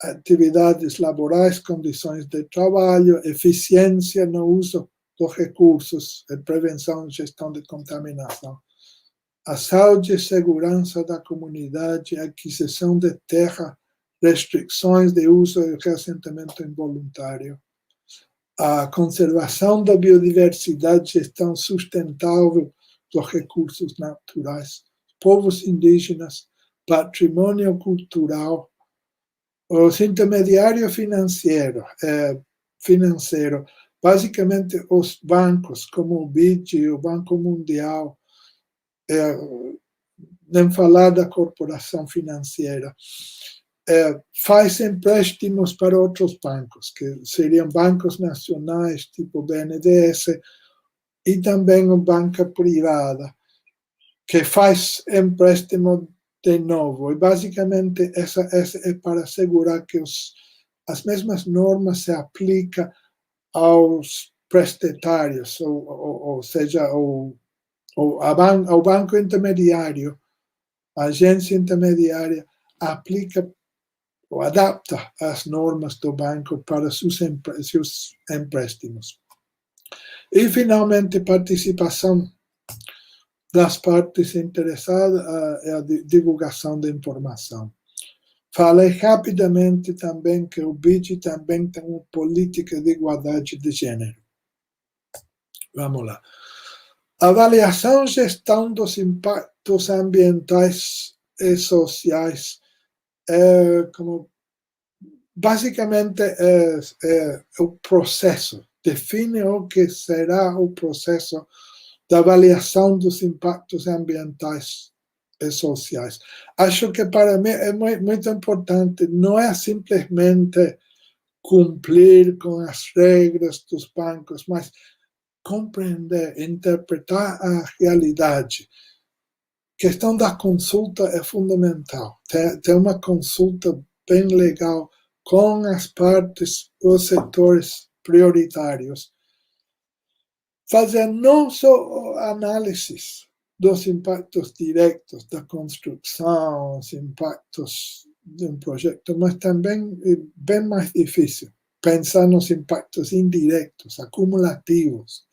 atividades laborais, condições de trabalho, eficiência no uso dos recursos, prevenção e gestão de contaminação. A saúde e segurança da comunidade, a aquisição de terra restrições de uso e reassentamento involuntário, a conservação da biodiversidade, gestão sustentável dos recursos naturais, povos indígenas, patrimônio cultural, os intermediários financeiro, basicamente os bancos, como o BID, o Banco Mundial, nem falar da corporação financeira, faz empréstimos para outros bancos, que seriam bancos nacionais, tipo BNDES, e também a banca privada, que faz empréstimo de novo. E, basicamente, essa é para assegurar que as mesmas normas se aplicam aos prestatários, ou seja, ao banco intermediário, a agência intermediária aplica ou adapta as normas do banco para seus empréstimos. E, finalmente, participação das partes interessadas é a divulgação da informação. Falei rapidamente também que o BID também tem uma política de igualdade de gênero. Vamos lá. Avaliação e gestão dos impactos ambientais e sociais basicamente é o processo, define o que será o processo da avaliação dos impactos ambientais e sociais. Acho que para mim é muito importante, não é simplesmente cumprir com as regras dos bancos, mas compreender, interpretar a realidade. A questão da consulta é fundamental. Ter uma consulta bem legal com as partes, os setores prioritários. Fazer não só análises dos impactos diretos da construção, os impactos de um projeto, mas também, bem mais difícil, pensar nos impactos indiretos, acumulativos.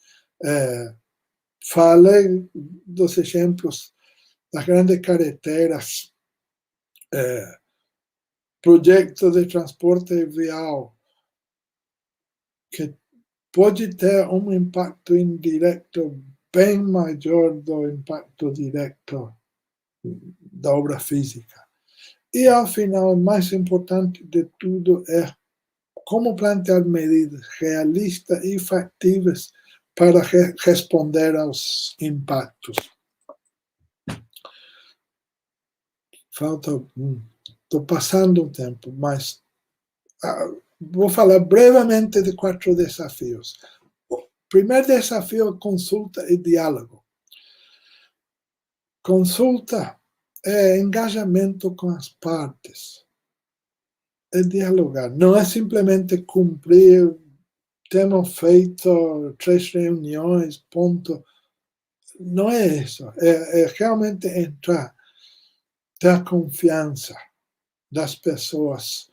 Falei dos exemplos das grandes carreteras, projetos de transporte vial, que pode ter um impacto indireto bem maior do impacto direto da obra física. E, ao final, o mais importante de tudo é como plantear medidas realistas e factíveis para responder aos impactos. Estou passando o tempo, mas vou falar brevemente de 4 desafios. O primeiro desafio é consulta e diálogo. Consulta é engajamento com as partes. É dialogar. Não é simplesmente cumprir, temos feito 3 reuniões, ponto. Não é isso. É realmente entrar, ter confiança das pessoas,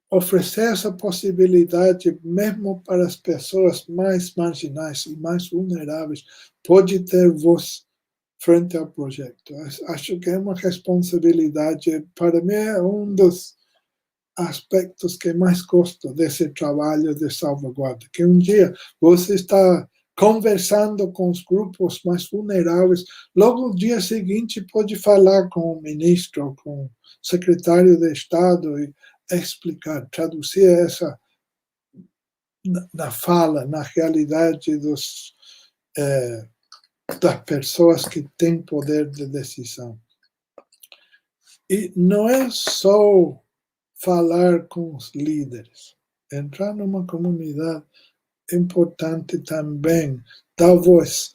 oferecer essa possibilidade mesmo para as pessoas mais marginais e mais vulneráveis, pode ter voz frente ao projeto. Acho que é uma responsabilidade, para mim é um dos aspectos que mais gosto desse trabalho de salvaguarda, que um dia você está conversando com os grupos mais vulneráveis, logo no dia seguinte pode falar com o ministro, com o secretário de Estado e explicar, traduzir essa na fala, na realidade das pessoas que têm poder de decisão. E não é só falar com os líderes. Entrar numa comunidade é importante também dar voz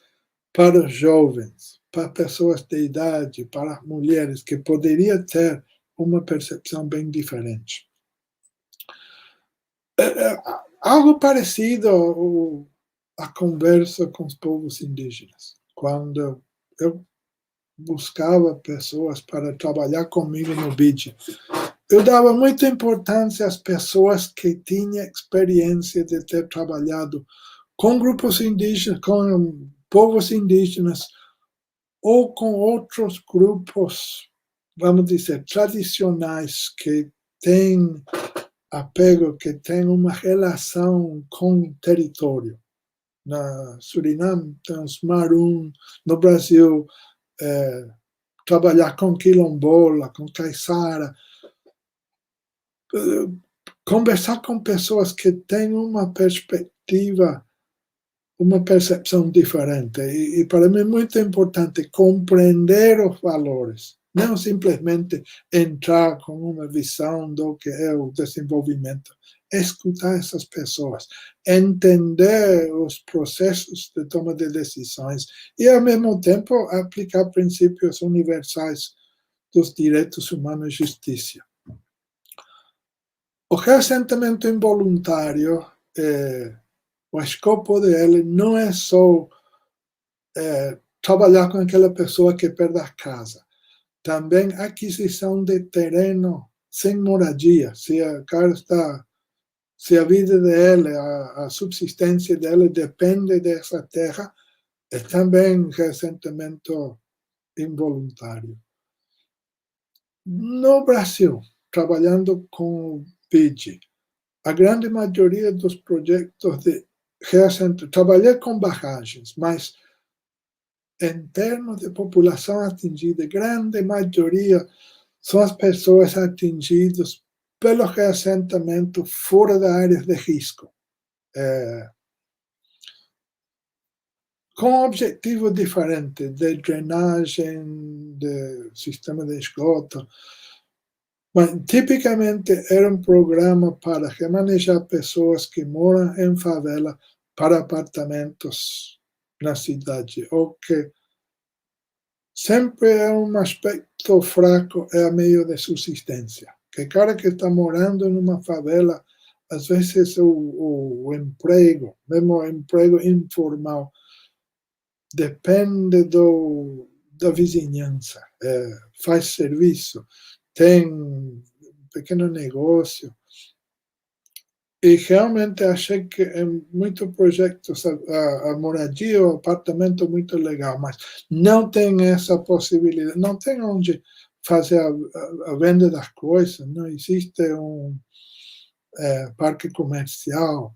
para os jovens, para pessoas de idade, para as mulheres, que poderiam ter uma percepção bem diferente. Algo parecido à conversa com os povos indígenas. Quando eu buscava pessoas para trabalhar comigo no BID, eu dava muita importância às pessoas que tinham experiência de ter trabalhado com grupos indígenas, com povos indígenas, ou com outros grupos vamos dizer, tradicionais, que têm apego, que têm uma relação com o território. Na Suriname temos Marum, no Brasil, trabalhar com quilombola, com caiçara, conversar com pessoas que têm uma perspectiva, uma percepção diferente. E para mim é muito importante compreender os valores, não simplesmente entrar com uma visão do que é o desenvolvimento. Escutar essas pessoas, entender os processos de toma de decisões e, ao mesmo tempo, aplicar princípios universais dos direitos humanos e justiça. O reassentamento involuntário, o escopo dele não é só trabalhar com aquela pessoa que perde a casa. Também aquisição de terreno sem moradia. Se a vida dele, a subsistência dele depende dessa terra, é também reassentamento involuntário. No Brasil, trabalhando com o BID, a grande maioria dos projetos de reassentamento, trabalhei com barragens, mas em termos de população atingida, a grande maioria são as pessoas atingidas pelo reassentamento fora da área de risco, com objetivo diferente de drenagem, de sistema de esgoto. Mas, tipicamente, era um programa para remanejar pessoas que moram em favela para apartamentos na cidade, o que sempre é um aspecto fraco, é a meio de subsistência. Que cara que está morando numa favela, às vezes o emprego, mesmo o emprego informal, depende da vizinhança, faz serviço, tem um pequeno negócio. E realmente achei que em muitos projetos a moradia, o apartamento é muito legal, mas não tem essa possibilidade, não tem onde fazer a venda das coisas, não existe um parque comercial.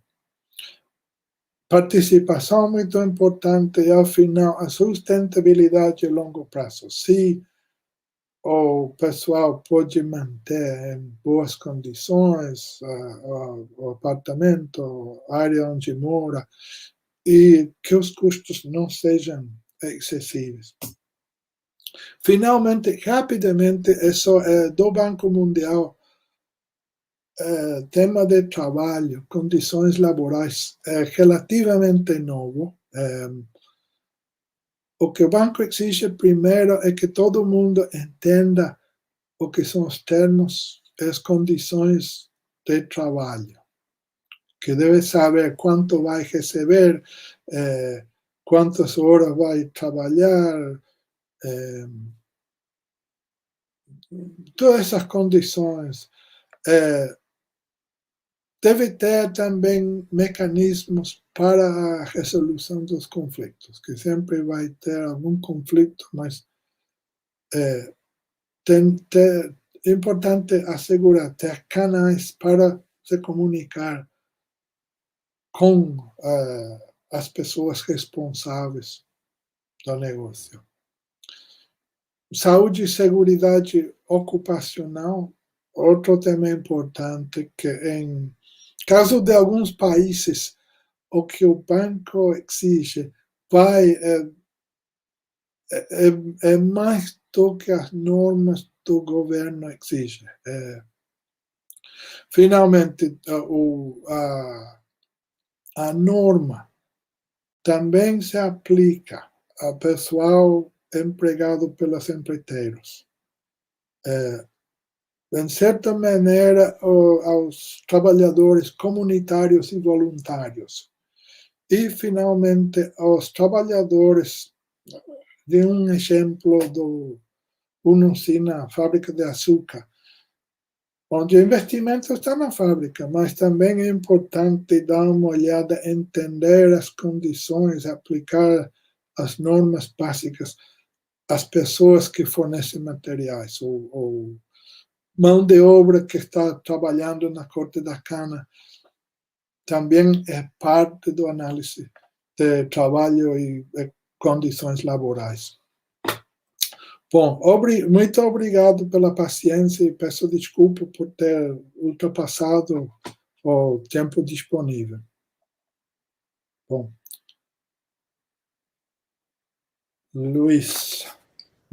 Participação muito importante e, ao final, a sustentabilidade a longo prazo. Se o pessoal pode manter em boas condições o apartamento, a área onde mora, e que os custos não sejam excessivos. Finalmente, rapidamente, isso é do Banco Mundial, tema de trabalho, condições laborais, é relativamente novo. O que o banco exige primeiro é que todo mundo entenda o que são os termos e as condições de trabalho. Que deve saber quanto vai receber, quantas horas vai trabalhar, todas essas condições. Deve ter também mecanismos para a resolução dos conflitos, que sempre vai ter algum conflito, mas é importante assegurar, ter canais para se comunicar com as pessoas responsáveis do negócio. Saúde e seguridade ocupacional, outro tema importante, que em caso de alguns países, o que o banco exige é mais do que as normas do governo exigem. Finalmente, a norma também se aplica ao pessoal empregado pelos empreiteiros. De certa maneira, aos trabalhadores comunitários e voluntários. E, finalmente, aos trabalhadores, de um exemplo uma usina, fábrica de açúcar, onde o investimento está na fábrica, mas também é importante dar uma olhada, entender as condições, aplicar as normas básicas as pessoas que fornecem materiais, ou mão de obra que está trabalhando na corte da cana, também é parte do análise de trabalho e de condições laborais. Bom, muito obrigado pela paciência e peço desculpa por ter ultrapassado o tempo disponível. Bom. Luiz.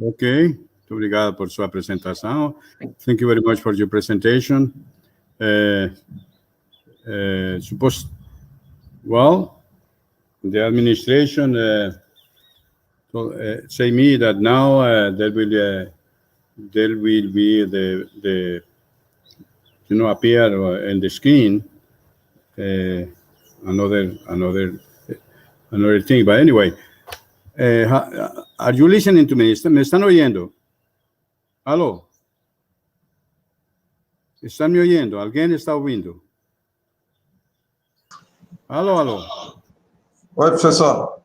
Okay, muito obrigado por sua apresentação. Thank you very much for your presentation. Well, the administration say me that now there will be the appear in the screen another thing. But anyway, are you listening to me? ¿Me están oyendo? ¿Aló? ¿Están me oyendo? ¿Alguien está ouvindo? Alô? Oi, professor.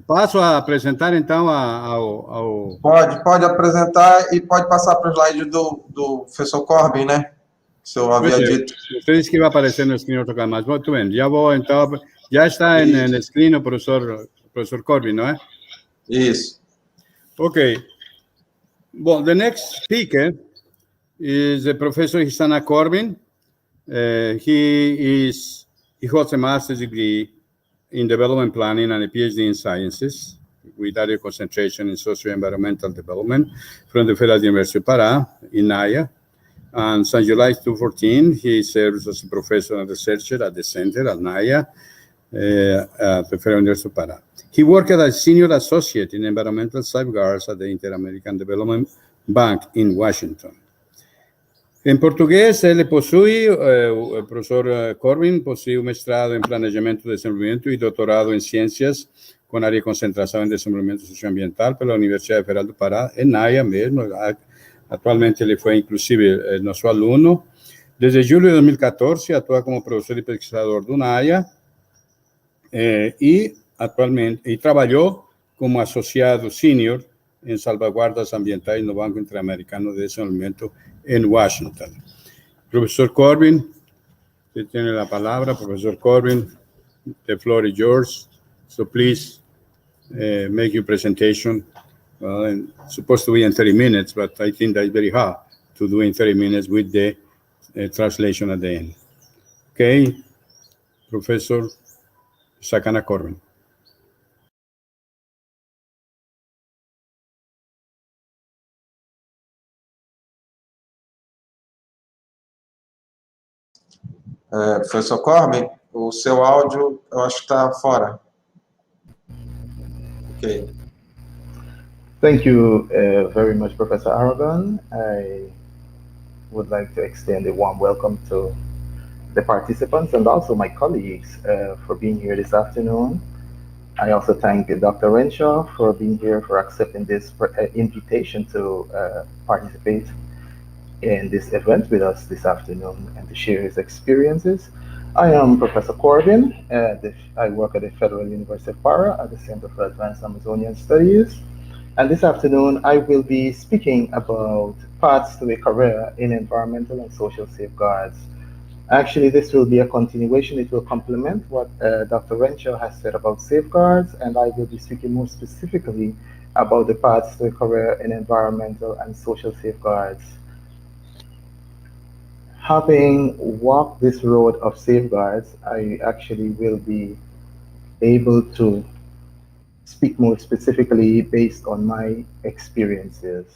Passo a apresentar, então, ao... Pode apresentar e pode passar para o slide do professor Corbin, né? Que o senhor havia dito. Você disse que vai aparecer no screen outra coisa, mas muito bem. Já está no screen o professor Corbin, não é? Isso. Okay. Well, the next speaker is Professor Hisana Corbin. He holds a master's degree in development planning and a PhD in sciences with area concentration in socio-environmental development from the Federal University of Pará in Naya. And since July 2014, he serves as a professor and researcher at the center at Naya at the Federal University of Pará. He worked as a senior associate in environmental safeguards at the Inter-American Development Bank in Washington. Em português, ele possui, o professor Corbin possui um mestrado em Planejamento e Desenvolvimento e doutorado em Ciências com área de concentração em Desenvolvimento Socioambiental pela Universidade Federal do Pará, em Naya mesmo. Atualmente, ele foi, inclusive, nosso aluno. Desde julho de 2014, atua como professor e pesquisador do Naya e trabalhou como associado sênior em salvaguardas ambientais no Banco Interamericano de Desenvolvimento en Washington. Professor Corbin, usted tiene la palabra. Professor Corbin, the floor is yours. So please make your presentation. Well, it's supposed to be in 30 minutes, but I think that's very hard to do in 30 minutes with the translation at the end. Okay, Professor Hisana Corbin. Professor Corbin, o seu áudio, eu acho que está fora. Ok. Thank you very much, Professor Aragon. I would like to extend a warm welcome to the participants and also my colleagues for being here this afternoon. I also thank Dr. Renshaw for being here, for accepting this invitation to participate in this event with us this afternoon and to share his experiences. I am Professor Corbin. I work at the Federal University of Pará at the Center for Advanced Amazonian Studies. And this afternoon, I will be speaking about paths to a career in environmental and social safeguards. Actually, this will be a continuation. It will complement what Dr. Renshaw has said about safeguards, and I will be speaking more specifically about the paths to a career in environmental and social safeguards. Having walked this road of safeguards, I actually will be able to speak more specifically based on my experiences.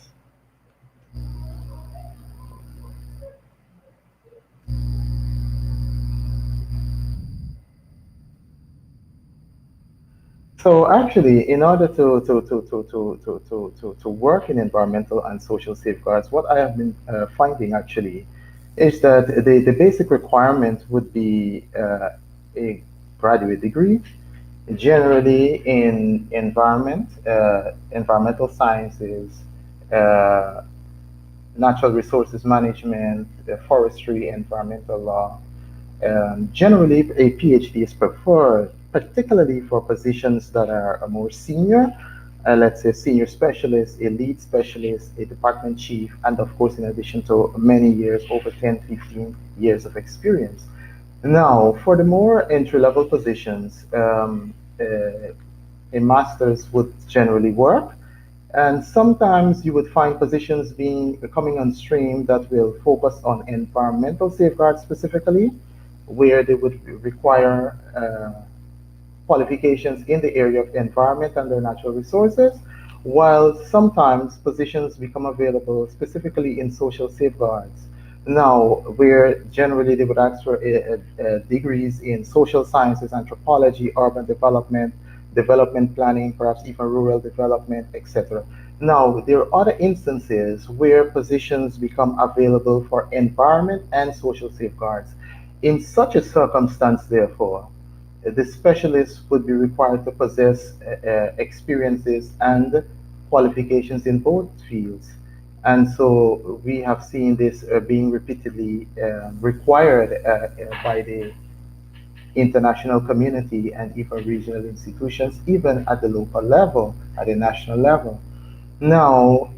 So actually, in order to work in environmental and social safeguards, what I have been finding actually is that the basic requirement would be a graduate degree, generally in environmental sciences, natural resources management, forestry, environmental law. Generally, a PhD is preferred, particularly for positions that are more senior let's say, senior specialist, a lead specialist, a department chief, and of course, in addition to many years, over 10, 15 years of experience. Now, for the more entry-level positions, a master's would generally work, and sometimes you would find positions coming on stream that will focus on environmental safeguards specifically, where they would require qualifications in the area of environment and their natural resources, while sometimes positions become available specifically in social safeguards. Now, where generally they would ask for degrees in social sciences, anthropology, urban development, development planning, perhaps even rural development, etc. Now, there are other instances where positions become available for environment and social safeguards. In such a circumstance, therefore, the specialist would be required to possess experiences and qualifications in both fields. And so we have seen this being repeatedly required by the international community and even regional institutions, even at the local level, at the national level. Now,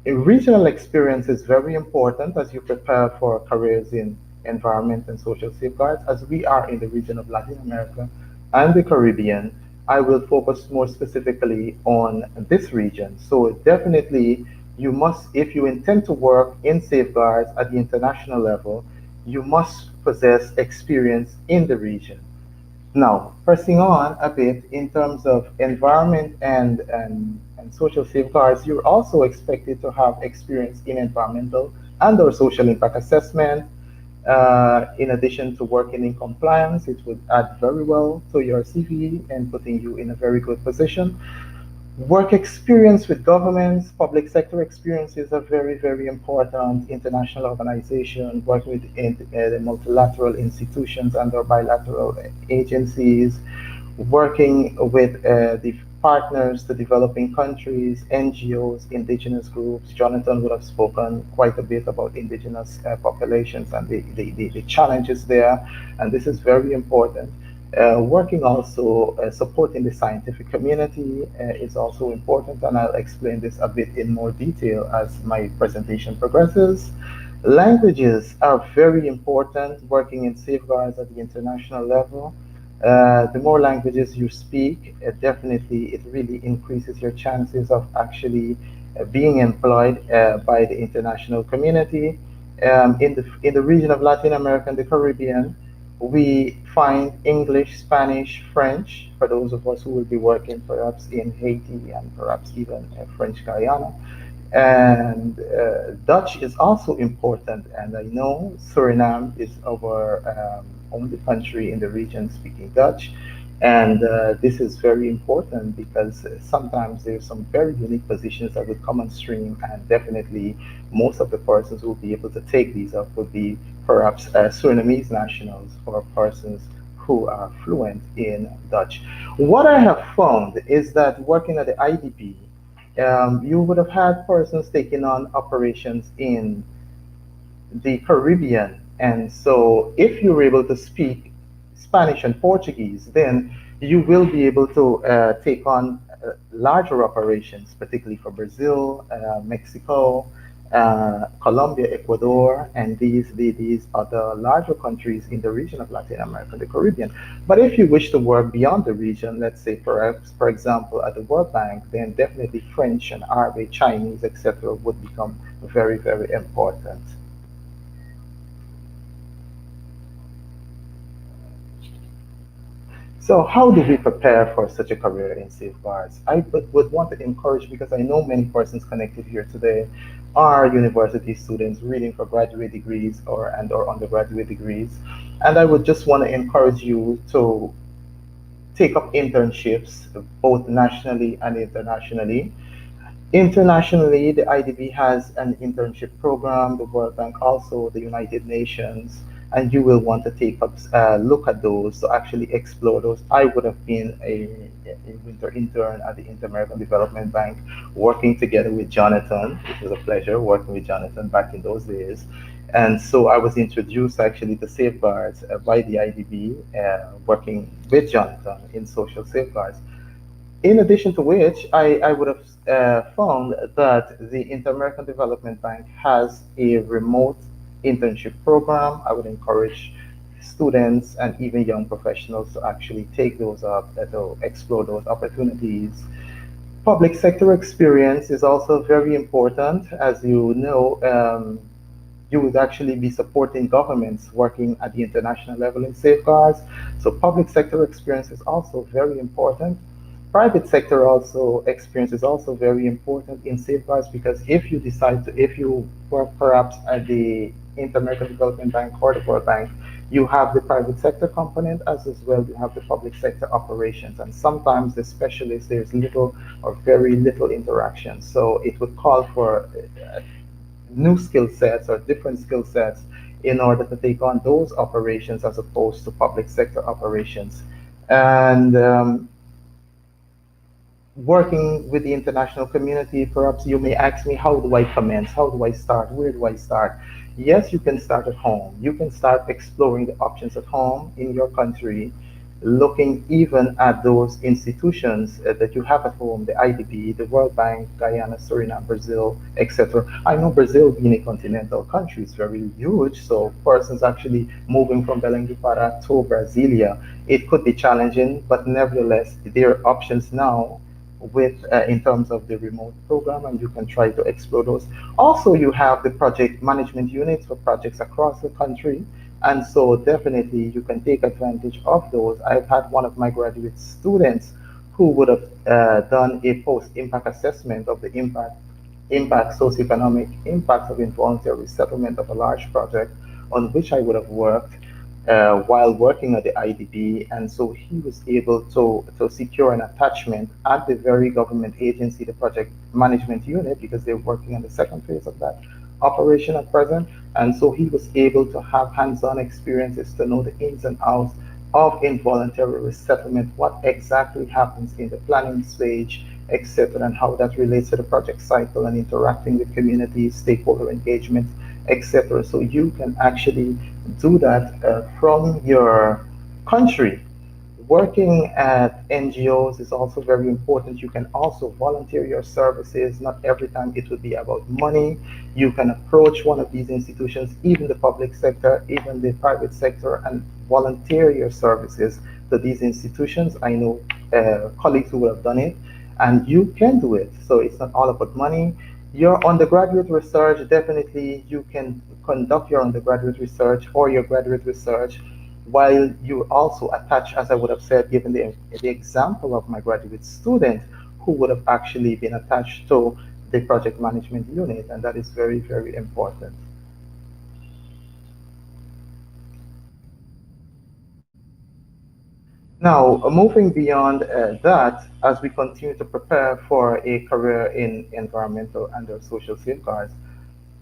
a regional experience is very important as you prepare for careers in environment and social safeguards. As we are in the region of Latin America and the Caribbean, I will focus more specifically on this region. So definitely, you must, if you intend to work in safeguards at the international level, you must possess experience in the region. Now, pressing on a bit in terms of environment and social safeguards, you're also expected to have experience in environmental and or social impact assessment. In addition to working in compliance, it would add very well to your CV and putting you in a very good position. Work experience with governments, public sector experiences are very, very important. International organizations, working with the multilateral institutions and or bilateral agencies, working with the partners, the developing countries, NGOs, indigenous groups. Jonathan would have spoken quite a bit about indigenous populations and the challenges there, and this is very important. Working also supporting the scientific community is also important, and I'll explain this a bit in more detail as my presentation progresses. Languages are very important working in safeguards at the international level. The more languages you speak, definitely it really increases your chances of actually being employed by the international community. In the region of Latin America and the Caribbean, we find English, Spanish, French, for those of us who will be working perhaps in Haiti and perhaps even French Guyana. And Dutch is also important, and I know Suriname is our only country in the region speaking Dutch. And this is very important because sometimes there's some very unique positions that would come on stream, and definitely most of the persons who will be able to take these up would be perhaps Surinamese nationals or persons who are fluent in Dutch. What I have found is that working at the IDB, you would have had persons taking on operations in the Caribbean. And so if you're able to speak Spanish and Portuguese, then you will be able to take on larger operations, particularly for Brazil, Mexico, Colombia, Ecuador, and these other larger countries in the region of Latin America, the Caribbean. But if you wish to work beyond the region, let's say perhaps, for example, at the World Bank, then definitely French and Arabic, Chinese, etc., would become very, very important. So how do we prepare for such a career in safeguards? I would want to encourage, because I know many persons connected here today are university students reading for graduate degrees or undergraduate degrees. And I would just want to encourage you to take up internships, both nationally and internationally. Internationally, the IDB has an internship program, the World Bank also, the United Nations, and you will want to take up look at those to actually explore those. I would have been a winter intern at the Inter-American Development Bank, working together with Jonathan. It was a pleasure working with Jonathan back in those days. And so I was introduced actually to safeguards by the IDB, working with Jonathan in social safeguards. In addition to which, I would have found that the Inter-American Development Bank has a remote internship program. I would encourage students and even young professionals to actually take those up, to explore those opportunities. Public sector experience is also very important. As you know, you would actually be supporting governments working at the international level in safeguards. So public sector experience is also very important. Private sector also experience is also very important in safeguards, because if you decide to, if you work perhaps at the Inter-American Development Bank or the World Bank, you have the private sector component as well you have the public sector operations, and sometimes the specialists, there's little or very little interaction. So it would call for new skill sets or different skill sets in order to take on those operations as opposed to public sector operations. And working with the international community, perhaps you may ask me, how do I commence? How do I start? Where do I start? Yes, you can start at home. You can start exploring the options at home in your country, looking even at those institutions that you have at home, the IDB, the World Bank, Guyana, Suriname, Brazil, etc. I know Brazil, being a continental country, is very huge, so persons actually moving from Belém do Pará to Brasilia, it could be challenging, but nevertheless, there are options now with in terms of the remote program, and you can try to explore those. Also, you have the project management units for projects across the country, and so definitely you can take advantage of those. I've had one of my graduate students who would have done a post-impact assessment of the socioeconomic impact of involuntary resettlement of a large project on which I would have worked while working at the IDB, and so he was able to secure an attachment at the very government agency, the project management unit, because they're working on the second phase of that operation at present, and so he was able to have hands-on experiences to know the ins and outs of involuntary resettlement, what exactly happens in the planning stage, etc., and how that relates to the project cycle and interacting with communities, stakeholder engagement, etc. So you can actually do that from your country. Working at NGOs is also very important. You can also volunteer your services. Not every time it would be about money. You can approach one of these institutions, even the public sector, even the private sector, and volunteer your services to these institutions. I know colleagues who would have done it, and you can do it. So it's not all about money. Your undergraduate research, definitely you can conduct your undergraduate research or your graduate research while you also attach, as I would have said, given the example of my graduate student who would have actually been attached to the project management unit, and that is very, very important. Now, moving beyond that, as we continue to prepare for a career in environmental and social safeguards,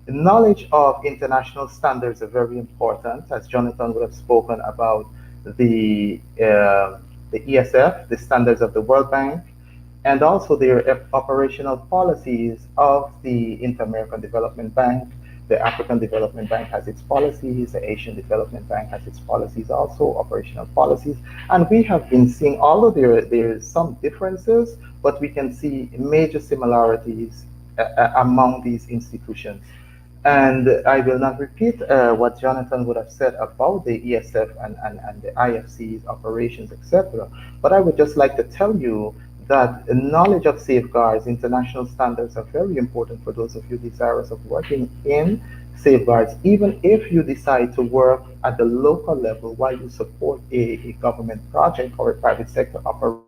the knowledge of international standards are very important, as Jonathan would have spoken about the ESF, the standards of the World Bank, and also their operational policies of the Inter-American Development Bank. The African Development Bank has its policies, the Asian Development Bank has its policies also, operational policies. And we have been seeing, although there is some differences, but we can see major similarities among these institutions. And I will not repeat what Jonathan would have said about the ESF and the IFC's operations, etc. But I would just like to tell you that knowledge of safeguards, international standards are very important for those of you desirous of working in safeguards, even if you decide to work at the local level while you support a government project or a private sector operation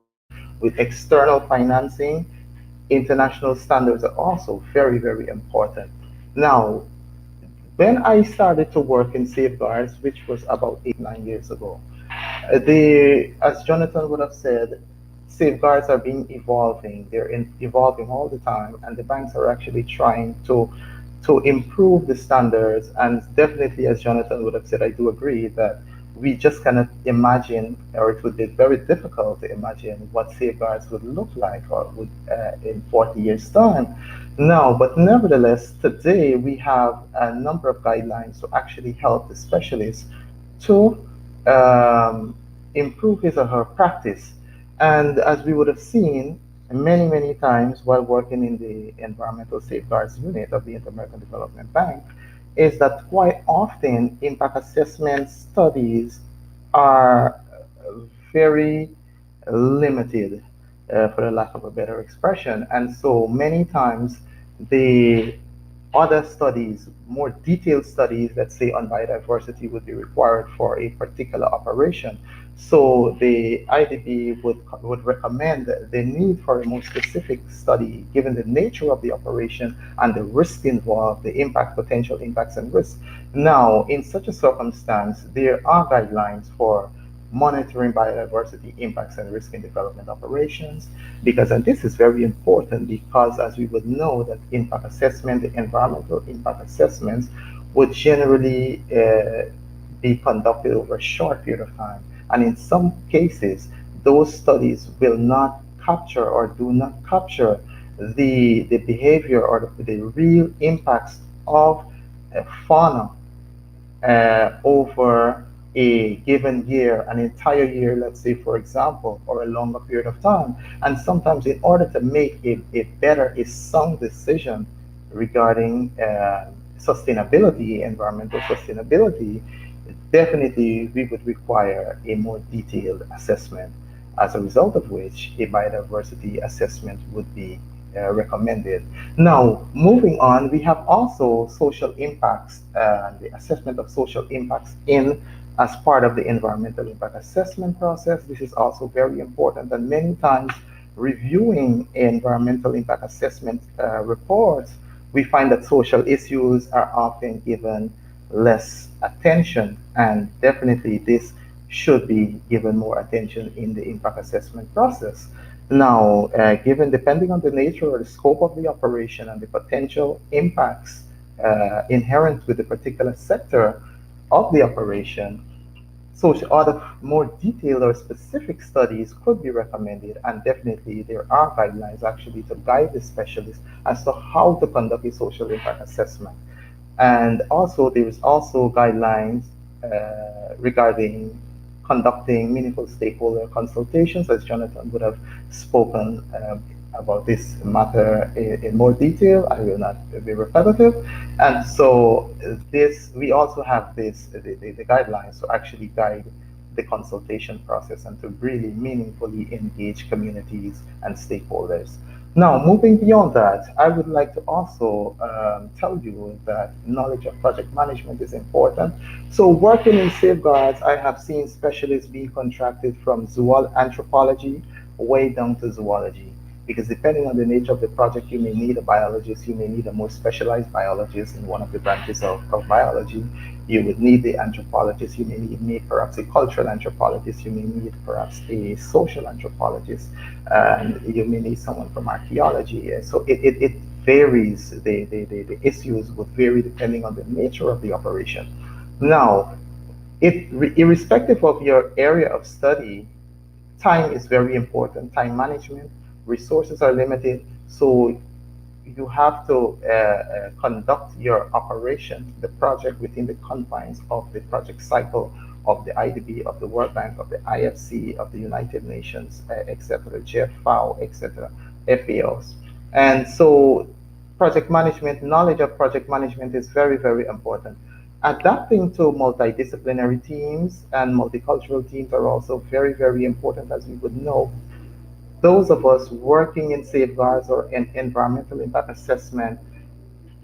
with external financing. International standards are also very, very important. Now, when I started to work in safeguards, which was about 8-9 years ago, as Jonathan would have said, safeguards are evolving. They're evolving all the time, and the banks are actually trying to improve the standards. And definitely, as Jonathan would have said, I do agree that we just cannot imagine, or it would be very difficult to imagine what safeguards would look like or would in 40 years' time. No, but nevertheless, today we have a number of guidelines to actually help the specialists to improve his or her practice. And as we would have seen many times while working in the Environmental Safeguards Unit of the Inter-American Development Bank, is that quite often impact assessment studies are very limited, for the lack of a better expression. And so many times the other studies, more detailed studies, let's say on biodiversity, would be required for a particular operation. So the IDB would recommend the need for a more specific study, given the nature of the operation and the risk involved, the impact, potential impacts and risks. Now, in such a circumstance, there are guidelines for monitoring biodiversity impacts and risk in development operations, and this is very important because, as we would know, that impact assessment, the environmental impact assessments would generally be conducted over a short period of time. And in some cases, those studies will not capture or do not capture the behavior or the real impacts of fauna over a given year, an entire year, let's say, for example, or a longer period of time. And sometimes in order to make a sound decision regarding sustainability, environmental sustainability, definitely we would require a more detailed assessment, as a result of which a biodiversity assessment would be recommended. Now, moving on, we have also social impacts, the assessment of social impacts as part of the environmental impact assessment process. This is also very important, and many times reviewing environmental impact assessment reports, we find that social issues are often given less attention, and definitely this should be given more attention in the impact assessment process. Now, depending on the nature or the scope of the operation and the potential impacts inherent with the particular sector of the operation, so other more detailed or specific studies could be recommended, and definitely there are guidelines actually to guide the specialists as to how to conduct a social impact assessment. And also there is also guidelines regarding conducting meaningful stakeholder consultations, as Jonathan would have spoken about this matter in more detail. I will not be repetitive. And so we also have the guidelines to actually guide the consultation process and to really meaningfully engage communities and stakeholders. Now, moving beyond that, I would like to also tell you that knowledge of project management is important. So working in safeguards, I have seen specialists being contracted from anthropology way down to zoology, because depending on the nature of the project, you may need a biologist, you may need a more specialized biologist in one of the branches of biology. You would need the anthropologist, you may need perhaps a cultural anthropologist, you may need perhaps a social anthropologist, and you may need someone from archaeology. So it varies, the issues would vary depending on the nature of the operation. Now, irrespective of your area of study, time is very important, time management. Resources are limited, so you have to conduct your operation, the project, within the confines of the project cycle of the IDB, of the World Bank, of the IFC, of the United Nations, etc., GFAO, etc., FAOs. And so project management, knowledge of project management is very, very important. Adapting to multidisciplinary teams and multicultural teams are also very, very important, as we would know. Those of us working in safeguards or in environmental impact assessment,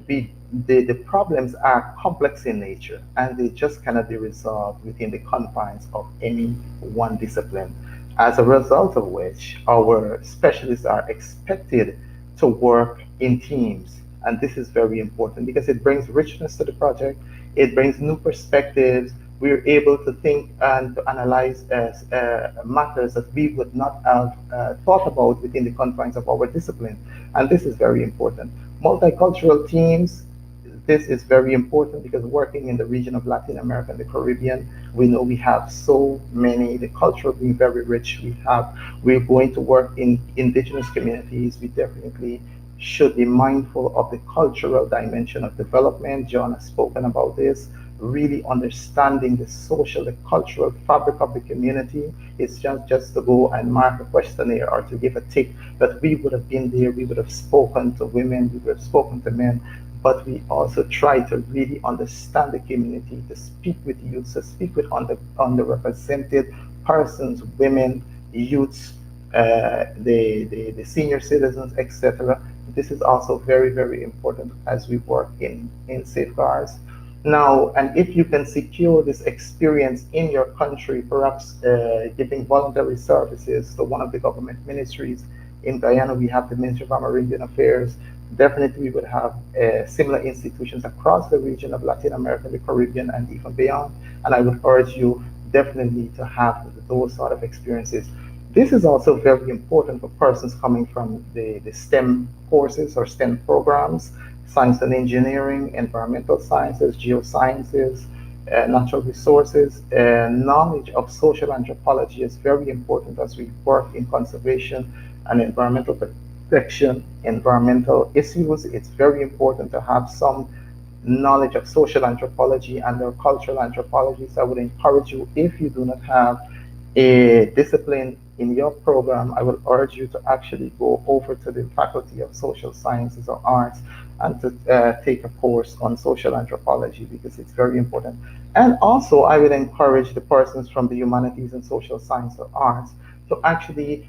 the problems are complex in nature, and they just cannot be resolved within the confines of any one discipline. As a result of which, our specialists are expected to work in teams. And this is very important because it brings richness to the project, it brings new perspectives. We're able to think and to analyze matters that we would not have thought about within the confines of our discipline. And this is very important. Multicultural teams, this is very important because working in the region of Latin America and the Caribbean, we know we have so many, the culture being very rich. We're going to work in indigenous communities. We definitely should be mindful of the cultural dimension of development. John has spoken about this. really understanding the social, the cultural fabric of the community. It's just to go and mark a questionnaire or to give a tick, but we would have been there, we would have spoken to women, we would have spoken to men, but we also try to really understand the community, to speak with youth, to speak with underrepresented persons, women, youths, the senior citizens, etc. This is also very, very important as we work in safeguards. Now, and if you can secure this experience in your country, perhaps giving voluntary services to one of the government ministries in Guyana, we have the Ministry of Amerindian Affairs. Definitely, we would have similar institutions across the region of Latin America, the Caribbean, and even beyond. And I would urge you definitely to have those sort of experiences. This is also very important for persons coming from the STEM courses or STEM programs, science and engineering, environmental sciences, geosciences, natural resources. Knowledge of social anthropology is very important as we work in conservation and environmental protection, environmental issues. It's very important to have some knowledge of social anthropology and their cultural anthropology. So I would encourage you, if you do not have a discipline in your program, I will urge you to actually go over to the Faculty of Social Sciences or Arts and to take a course on social anthropology, because it's very important. And also, I would encourage the persons from the humanities and social science or arts to actually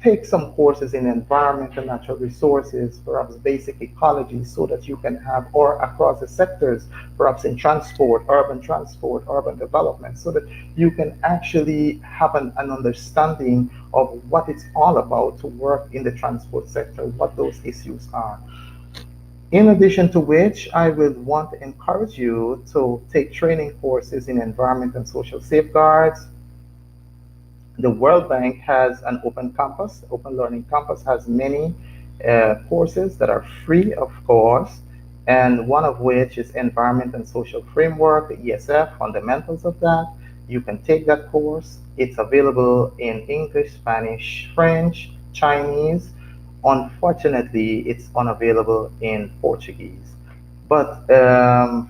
take some courses in environment and natural resources, perhaps basic ecology, so that you can have, or across the sectors, perhaps in transport, urban development, so that you can actually have an understanding of what it's all about to work in the transport sector, what those issues are. In addition to which, I would want to encourage you to take training courses in environment and social safeguards. The World Bank has an open campus. Open Learning Campus has many courses that are free of course, and one of which is Environment and Social Framework, the ESF, fundamentals of that. You can take that course. It's available in English, Spanish, French, Chinese. Unfortunately, it's unavailable in Portuguese. But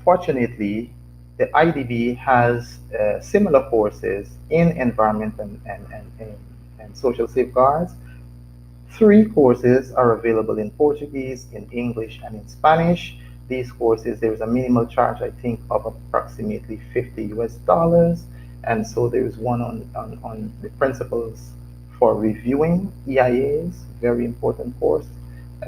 fortunately, the IDB has similar courses in environment and social safeguards. 3 courses are available in Portuguese, in English, and in Spanish. These courses, there's a minimal charge, I think, of approximately $50 US. And so there's one on the principles for reviewing EIAs, very important course.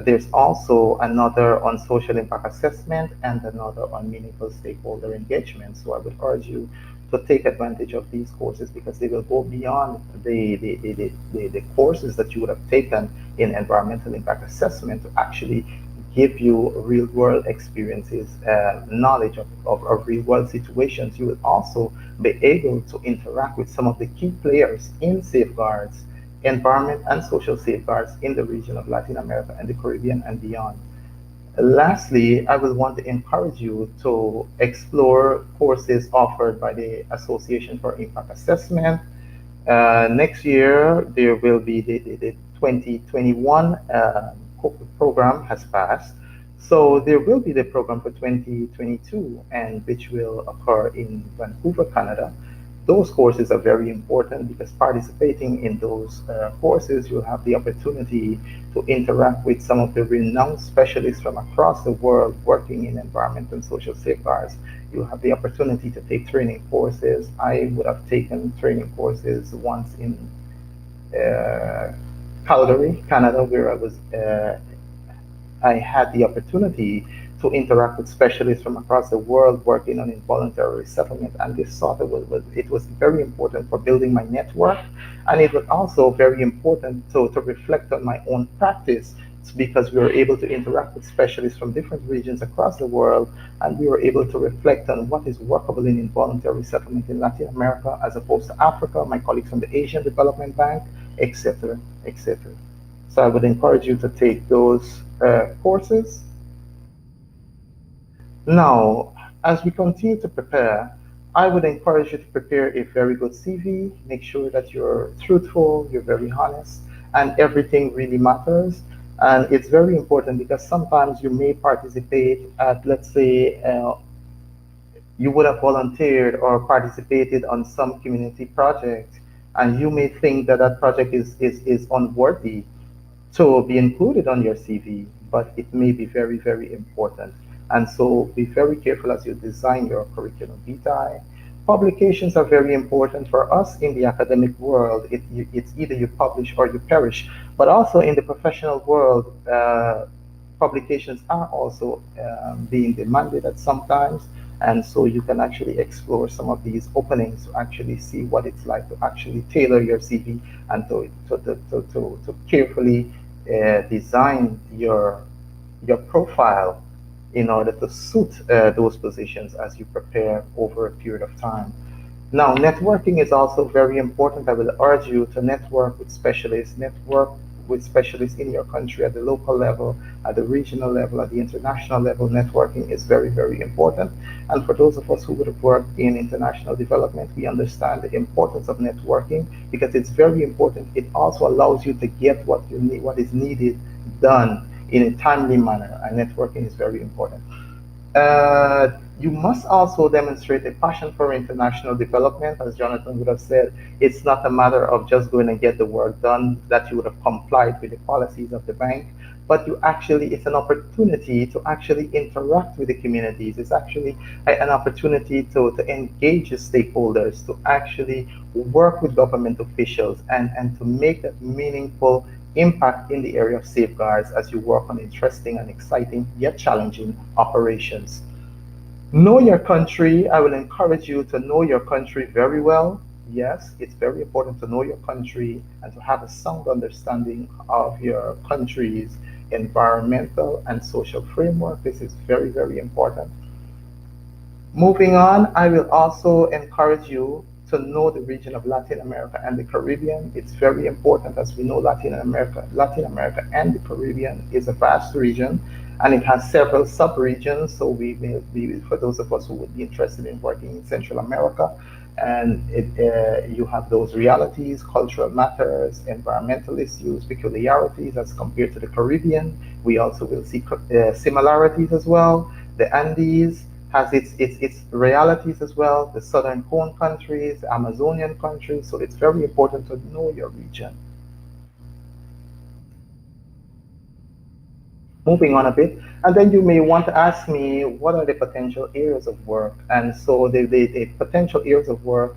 There's also another on social impact assessment and another on meaningful stakeholder engagement. So I would urge you to take advantage of these courses, because they will go beyond the courses that you would have taken in environmental impact assessment to actually give you real world experiences, knowledge of real world situations. You will also be able to interact with some of the key players in safeguards, environment and social safeguards in the region of Latin America and the Caribbean and beyond. Lastly, I will want to encourage you to explore courses offered by the Association for Impact Assessment. Next year, there will be the 2021 program has passed. So there will be the program for 2022, and which will occur in Vancouver, Canada. Those courses are very important, because participating in those courses, you'll have the opportunity to interact with some of the renowned specialists from across the world working in environment and social safeguards. You'll have the opportunity to take training courses. I would have taken training courses once in Calgary, Canada, where I had the opportunity to interact with specialists from across the world working on involuntary resettlement, and this thought it was very important for building my network, and it was also very important to reflect on my own practice, because we were able to interact with specialists from different regions across the world, and we were able to reflect on what is workable in involuntary resettlement in Latin America as opposed to Africa, my colleagues from the Asian Development Bank, etc., etc. So I would encourage you to take those courses. Now, as we continue to prepare, I would encourage you to prepare a very good CV. Make sure that you're truthful, you're very honest, and everything really matters. And it's very important, because sometimes you may participate at, let's say, you would have volunteered or participated on some community project, and you may think that that project is unworthy to be included on your CV, but it may be very, very important. And so be very careful as you design your curriculum vitae. Publications are very important for us in the academic world. It's either you publish or you perish, but also in the professional world, publications are also being demanded at sometimes. And so you can actually explore some of these openings to actually see what it's like to actually tailor your CV and to carefully design your profile in order to suit those positions as you prepare over a period of time. Now, networking is also very important. I will urge you to network with specialists, in your country at the local level, at the regional level, at the international level. Networking is very, very important. And for those of us who would have worked in international development, we understand the importance of networking because it's very important. It also allows you to get what you need, what is needed done in a timely manner, and networking is very important. You must also demonstrate a passion for international development. As Jonathan would have said, it's not a matter of just going and get the work done, that you would have complied with the policies of the bank, but it's an opportunity to actually interact with the communities. It's actually an opportunity to engage the stakeholders, to actually work with government officials and to make that meaningful impact in the area of safeguards as you work on interesting and exciting yet challenging operations. Know your country. I will encourage you to know your country very well. Yes, it's very important to know your country and to have a sound understanding of your country's environmental and social framework. This is very, very important. Moving on, I will also encourage you to know the region of Latin America and the Caribbean. It's very important. As we know, Latin America and the Caribbean is a vast region, and it has several sub-regions. So for those of us who would be interested in working in Central America, and you have those realities, cultural matters, environmental issues, peculiarities as compared to the Caribbean. We also will see similarities as well. The Andes has its realities as well, the southern cone countries, the Amazonian countries. So it's very important to know your region. Moving on a bit, and then you may want to ask me, what are the potential areas of work? And so the potential areas of work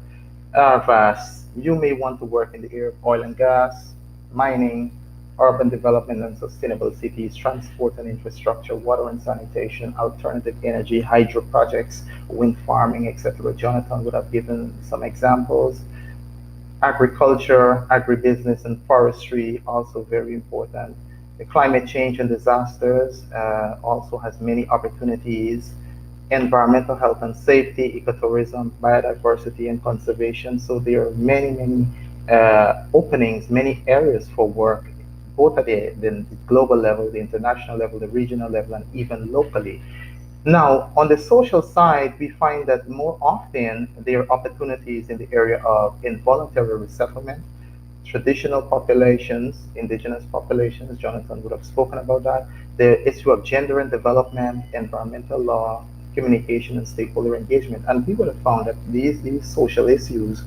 are vast. You may want to work in the area of oil and gas, mining, urban development and sustainable cities, transport and infrastructure, water and sanitation, alternative energy, hydro projects, wind farming, etc. Jonathan would have given some examples. Agriculture, agribusiness and forestry, also very important. The climate change and disasters also has many opportunities. Environmental health and safety, ecotourism, biodiversity and conservation. So there are many openings, many areas for work, both at the global level, the international level, the regional level, and even locally. Now, on the social side, we find that more often there are opportunities in the area of involuntary resettlement, traditional populations, indigenous populations. Jonathan would have spoken about that. The issue of gender and development, environmental law, communication and stakeholder engagement. And we would have found that these social issues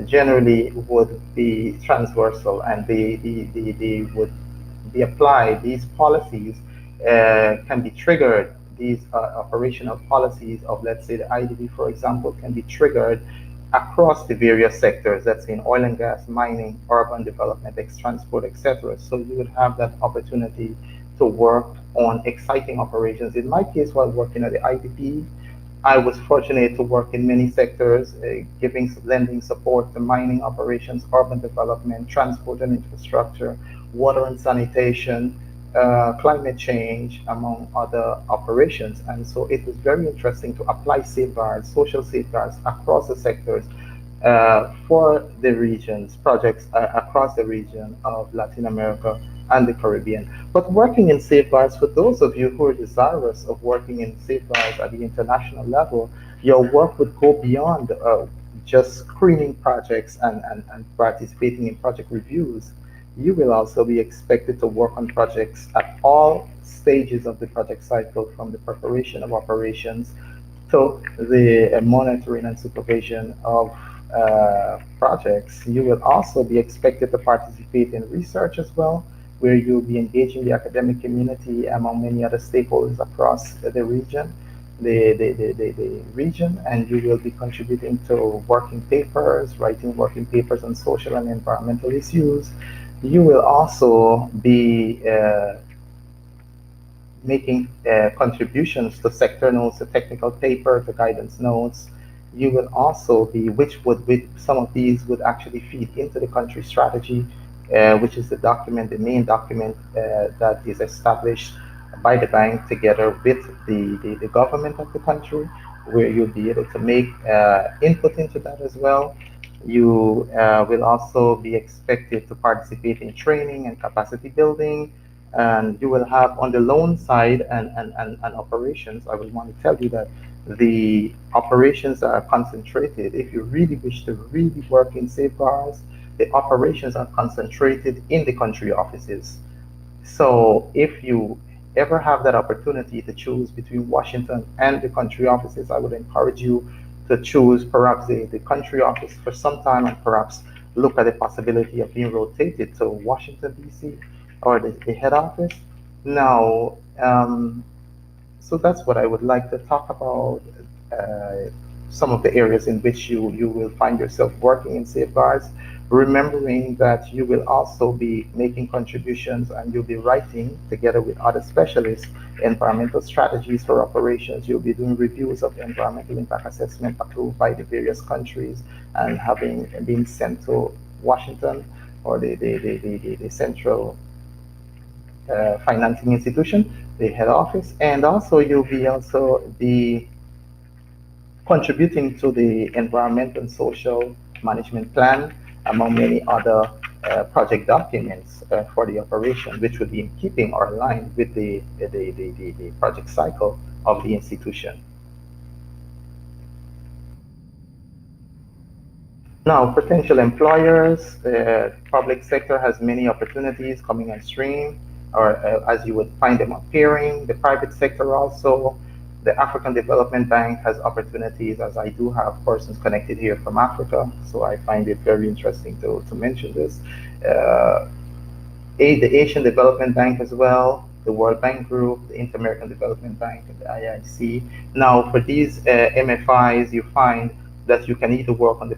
generally would be transversal, and they would be applied. These policies can be triggered. These operational policies of, let's say, the IDB, for example, can be triggered across the various sectors, that's in oil and gas, mining, urban development, transport, etc. So you would have that opportunity to work on exciting operations. In my case, while working at the IDP, I was fortunate to work in many sectors, lending support to mining operations, urban development, transport and infrastructure, water and sanitation, climate change, among other operations. And so it was very interesting to apply safeguards, social safeguards across the sectors for the regions, projects across the region of Latin America and the Caribbean. But working in safeguards, for those of you who are desirous of working in safeguards at the international level, your work would go beyond just screening projects and participating in project reviews. You will also be expected to work on projects at all stages of the project cycle, from the preparation of operations So the monitoring and supervision of projects, you will also be expected to participate in research as well, where you'll be engaging the academic community among many other stakeholders across the region, the region, and you will be contributing to working papers, writing working papers on social and environmental issues. You will also be making contributions to sector notes, the technical paper, the guidance notes. You will also be, some of these would actually feed into the country strategy, which is the document, the main document that is established by the bank together with the government of the country, where you'll be able to make input into that as well. You will also be expected to participate in training and capacity building. And you will have on the loan side and operations, I would want to tell you that the operations are concentrated. If you really wish to really work in safeguards, the operations are concentrated in the country offices. So if you ever have that opportunity to choose between Washington and the country offices, I would encourage you to choose perhaps the country office for some time, and perhaps look at the possibility of being rotated to Washington, D.C., or the head office. Now, so that's what I would like to talk about, some of the areas in which you will find yourself working in safeguards, remembering that you will also be making contributions and you'll be writing together with other specialists environmental strategies for operations. You'll be doing reviews of the environmental impact assessment approved by the various countries and having been sent to Washington or the central financing institution, the head office, and also you'll be contributing to the environmental and social management plan, among many other project documents for the operation, which would be in keeping or aligned with the project cycle of the institution. Now, potential employers, the public sector has many opportunities coming on stream, or as you would find them appearing. The private sector also, the African Development Bank has opportunities, as I do have persons connected here from Africa, so I find it very interesting to mention this. The Asian Development Bank as well, the World Bank Group, the Inter-American Development Bank, and the IIC. Now, for these MFIs, you find that you can either work on the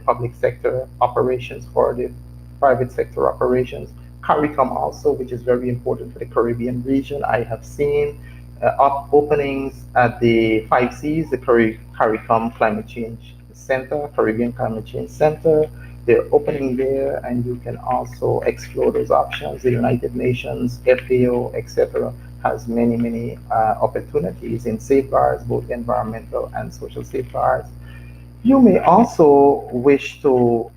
public sector operations or the private sector operations. CARICOM also, which is very important for the Caribbean region. I have seen openings at the 5 Cs, the CARICOM Climate Change Center, Caribbean Climate Change Center. They're opening there, and you can also explore those options. The United Nations, FAO, etc., has many opportunities in safeguards, both environmental and social safeguards. You may also wish to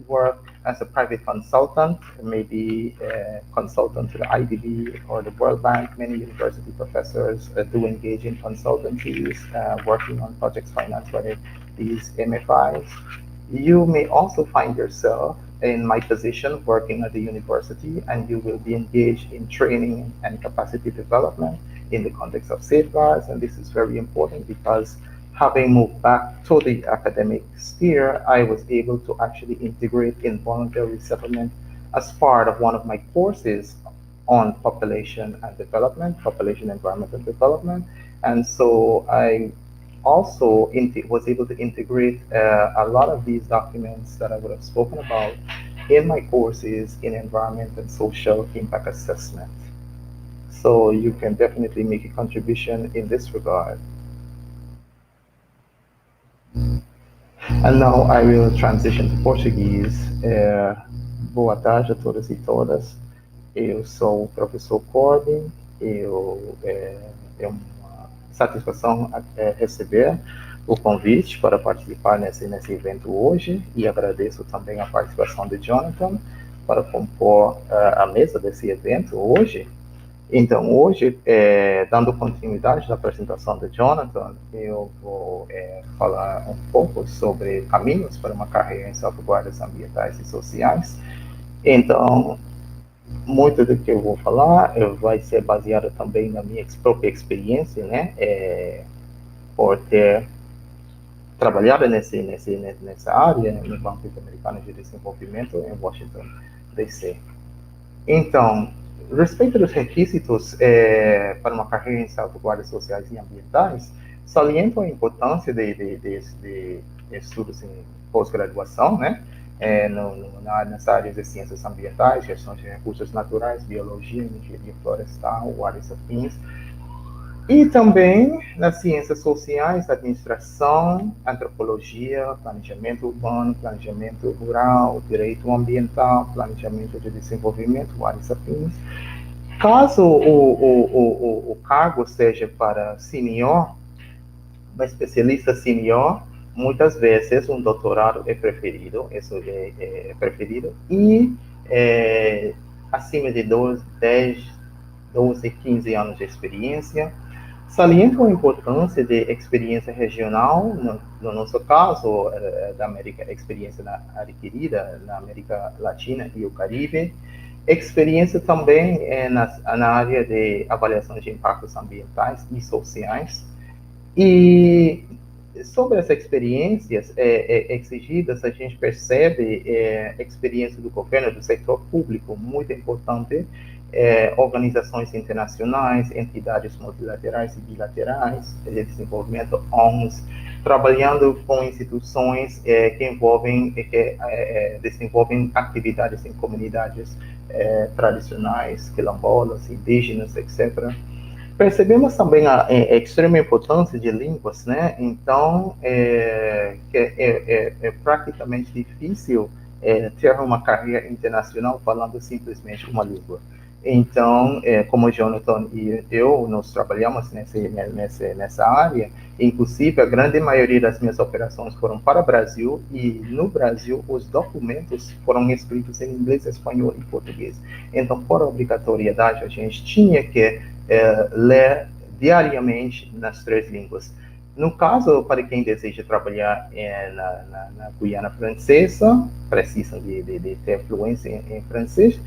work as a private consultant, maybe a consultant to the IDB or the World Bank. Many university professors do engage in consultancies, working on projects financed by these MFIs. You may also find yourself in my position working at the university, and you will be engaged in training and capacity development in the context of safeguards. And this is very important because having moved back to the academic sphere, I was able to actually integrate involuntary settlement as part of one of my courses on population and development, population environmental development. And so I also was able to integrate a lot of these documents that I would have spoken about in my courses in environment and social impact assessment. So you can definitely make a contribution in this regard. And now I will transition to Portuguese. Boa tarde a todas e todas. Eu sou o professor Corbin. É uma satisfação receber o convite para participar nesse evento hoje, e agradeço também a participação de Jonathan para compor a mesa desse evento hoje. Então, hoje, dando continuidade da apresentação de Jonathan, eu vou falar um pouco sobre caminhos para uma carreira em salvaguardas ambientais e sociais. Então, muito do que eu vou falar vai ser baseado também na minha própria experiência, né? por ter trabalhado nessa área, no Banco Interamericano de Desenvolvimento em Washington, D.C. Então, respeito dos requisitos para uma carreira em salvaguardas sociais e ambientais, saliento a importância de estudos em pós-graduação, né? Nas áreas de ciências ambientais, gestão de recursos naturais, biologia, engenharia florestal, áreas afins, e também nas ciências sociais, administração, antropologia, planejamento urbano, planejamento rural, direito ambiental, planejamento de desenvolvimento, áreas afins. Caso o cargo seja para senior, uma especialista senior, muitas vezes um doutorado é preferido, isso é preferido, e acima de 12, 15 anos de experiência. Saliento a importância de experiência regional, no nosso caso, da América, experiência adquirida na América Latina e o Caribe, experiência também na área de avaliação de impactos ambientais e sociais. E sobre essas experiências exigidas, a gente percebe experiência do governo, do setor público, muito importante, organizações internacionais, entidades multilaterais e bilaterais de desenvolvimento, ONGs, trabalhando com instituições que desenvolvem atividades em comunidades tradicionais, quilombolas, indígenas, etc. Percebemos também a extrema importância de línguas, né? Então, é praticamente difícil ter uma carreira internacional falando simplesmente uma língua. Então, como o Jonathan e eu, nós trabalhamos nessa área, inclusive a grande maioria das minhas operações foram para o Brasil, e no Brasil os documentos foram escritos em inglês, espanhol e português. Então, por obrigatoriedade, a gente tinha que ler diariamente nas 3 línguas. No caso, para quem deseja trabalhar na Guiana Francesa, precisa de ter fluência em francês,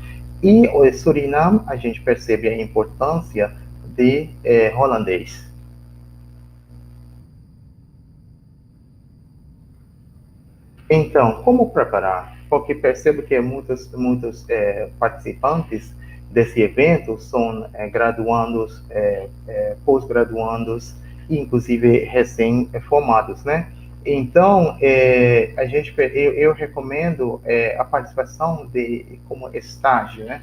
e o Suriname, a gente percebe a importância de holandês. Então, como preparar? Porque percebo que muitos participantes desse evento são graduandos, pós-graduandos, inclusive recém-formados, né? Então, eu recomendo a participação como estágio, né?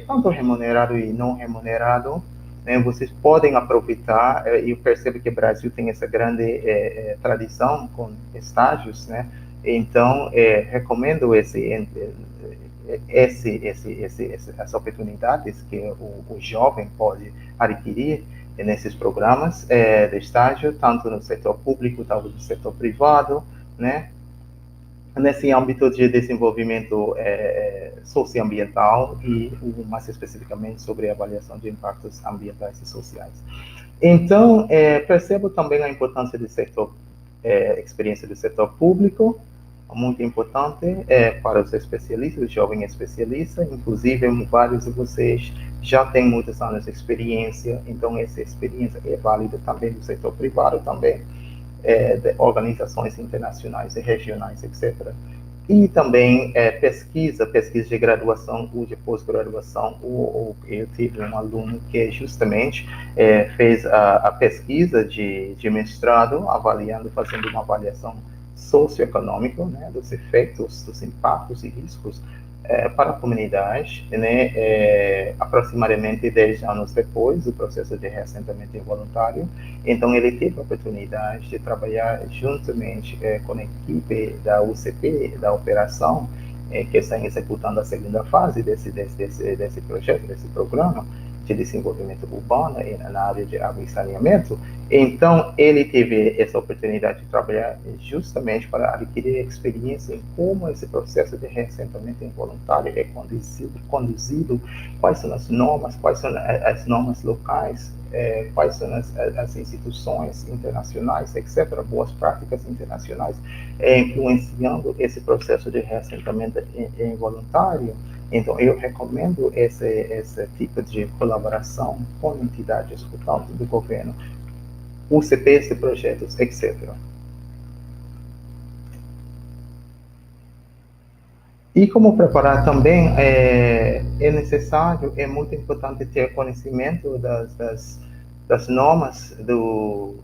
Tanto remunerado e não remunerado, né? Vocês podem aproveitar, eu percebo que o Brasil tem essa grande tradição com estágios, né? Então, recomendo essas oportunidades que o jovem pode adquirir nesses programas de estágio, tanto no setor público, tanto no setor privado, né? Nesse âmbito de desenvolvimento socioambiental e mais especificamente sobre a avaliação de impactos ambientais e sociais. Então, percebo também a importância do setor, experiência do setor público, muito importante para os especialistas, os jovens especialistas, inclusive vários de vocês já têm muitos anos de experiência, então essa experiência é válida também no setor privado, também de organizações internacionais e regionais, etc. E também pesquisa de graduação ou de pós-graduação. Eu tive um aluno que justamente fez a pesquisa de mestrado, fazendo uma avaliação socioeconômica, né, dos efeitos, dos impactos e riscos para a comunidade, né, aproximadamente 10 anos depois do processo de reassentamento involuntário. Então, ele teve a oportunidade de trabalhar juntamente com a equipe da UCP, da operação, que está executando a segunda fase desse projeto, desse programa de desenvolvimento urbano na área de água e saneamento. Então, ele teve essa oportunidade de trabalhar justamente para adquirir experiência em como esse processo de reassentamento involuntário é conduzido, quais são as normas locais, quais são as instituições internacionais, etc., boas práticas internacionais, influenciando esse processo de reassentamento involuntário. Então, eu recomendo esse tipo de colaboração com entidades, tanto do governo UCPs de projetos, etc. E como preparar também, é necessário, é muito importante ter conhecimento das normas do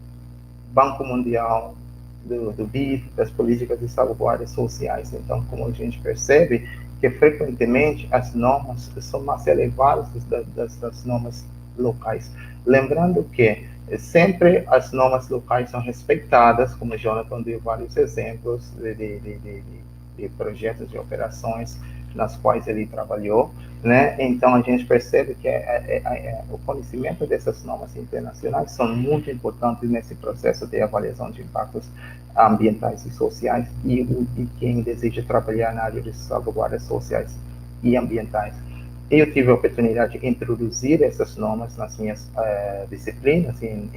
Banco Mundial, do BID, das políticas de salvaguardas sociais. Então, como a gente percebe, que frequentemente as normas são mais elevadas das normas locais. Lembrando que sempre as normas locais são respeitadas, como Jonathan deu vários exemplos de projetos, de operações nas quais ele trabalhou, né? Então, a gente percebe que o conhecimento dessas normas internacionais são muito importantes nesse processo de avaliação de impactos ambientais e sociais, e quem deseja trabalhar na área de salvaguardas sociais e ambientais. Eu tive a oportunidade de introduzir essas normas nas minhas disciplinas em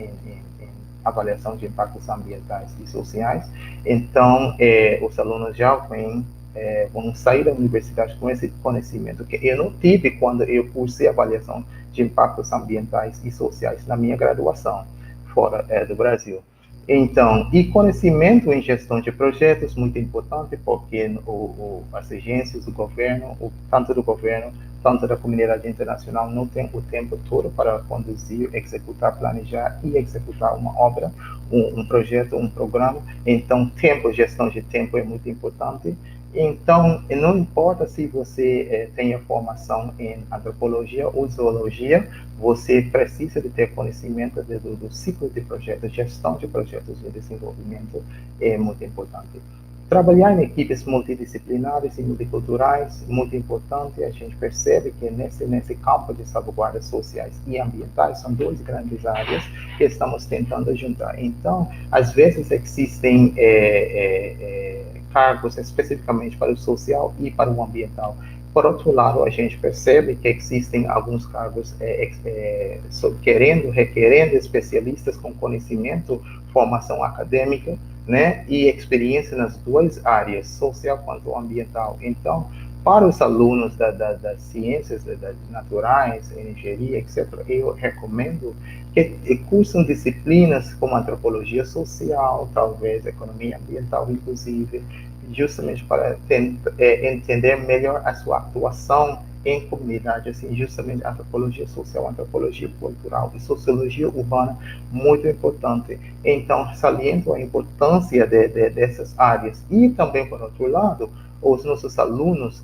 avaliação de impactos ambientais e sociais. Então, os alunos já vão sair da universidade com esse conhecimento que eu não tive quando eu cursei avaliação de impactos ambientais e sociais na minha graduação, fora do Brasil. Então, e conhecimento em gestão de projetos, muito importante, porque as agências do governo, tanto do governo, tanto da comunidade internacional, não tem o tempo todo para conduzir, executar, planejar e executar uma obra, um projeto, um programa. Então, gestão de tempo é muito importante. Então, não importa se você tenha formação em antropologia ou zoologia, você precisa de ter conhecimento do ciclo de projetos, gestão de projetos de desenvolvimento é muito importante. Trabalhar em equipes multidisciplinares e multiculturais, muito importante. A gente percebe que nesse campo de salvaguardas sociais e ambientais, são duas grandes áreas que estamos tentando juntar. Então, às vezes existem cargos especificamente para o social e para o ambiental. Por outro lado, a gente percebe que existem alguns cargos requerendo especialistas com conhecimento, formação acadêmica, né, e experiência nas duas áreas, social quanto ambiental. Então, para os alunos das ciências naturais, engenharia, etc., eu recomendo que cursem disciplinas como antropologia social, talvez economia ambiental, inclusive, justamente para entender melhor a sua atuação em comunidade, assim, justamente antropologia social, antropologia cultural e sociologia urbana, muito importante. Então, saliento a importância dessas áreas. E também, por outro lado, os nossos alunos,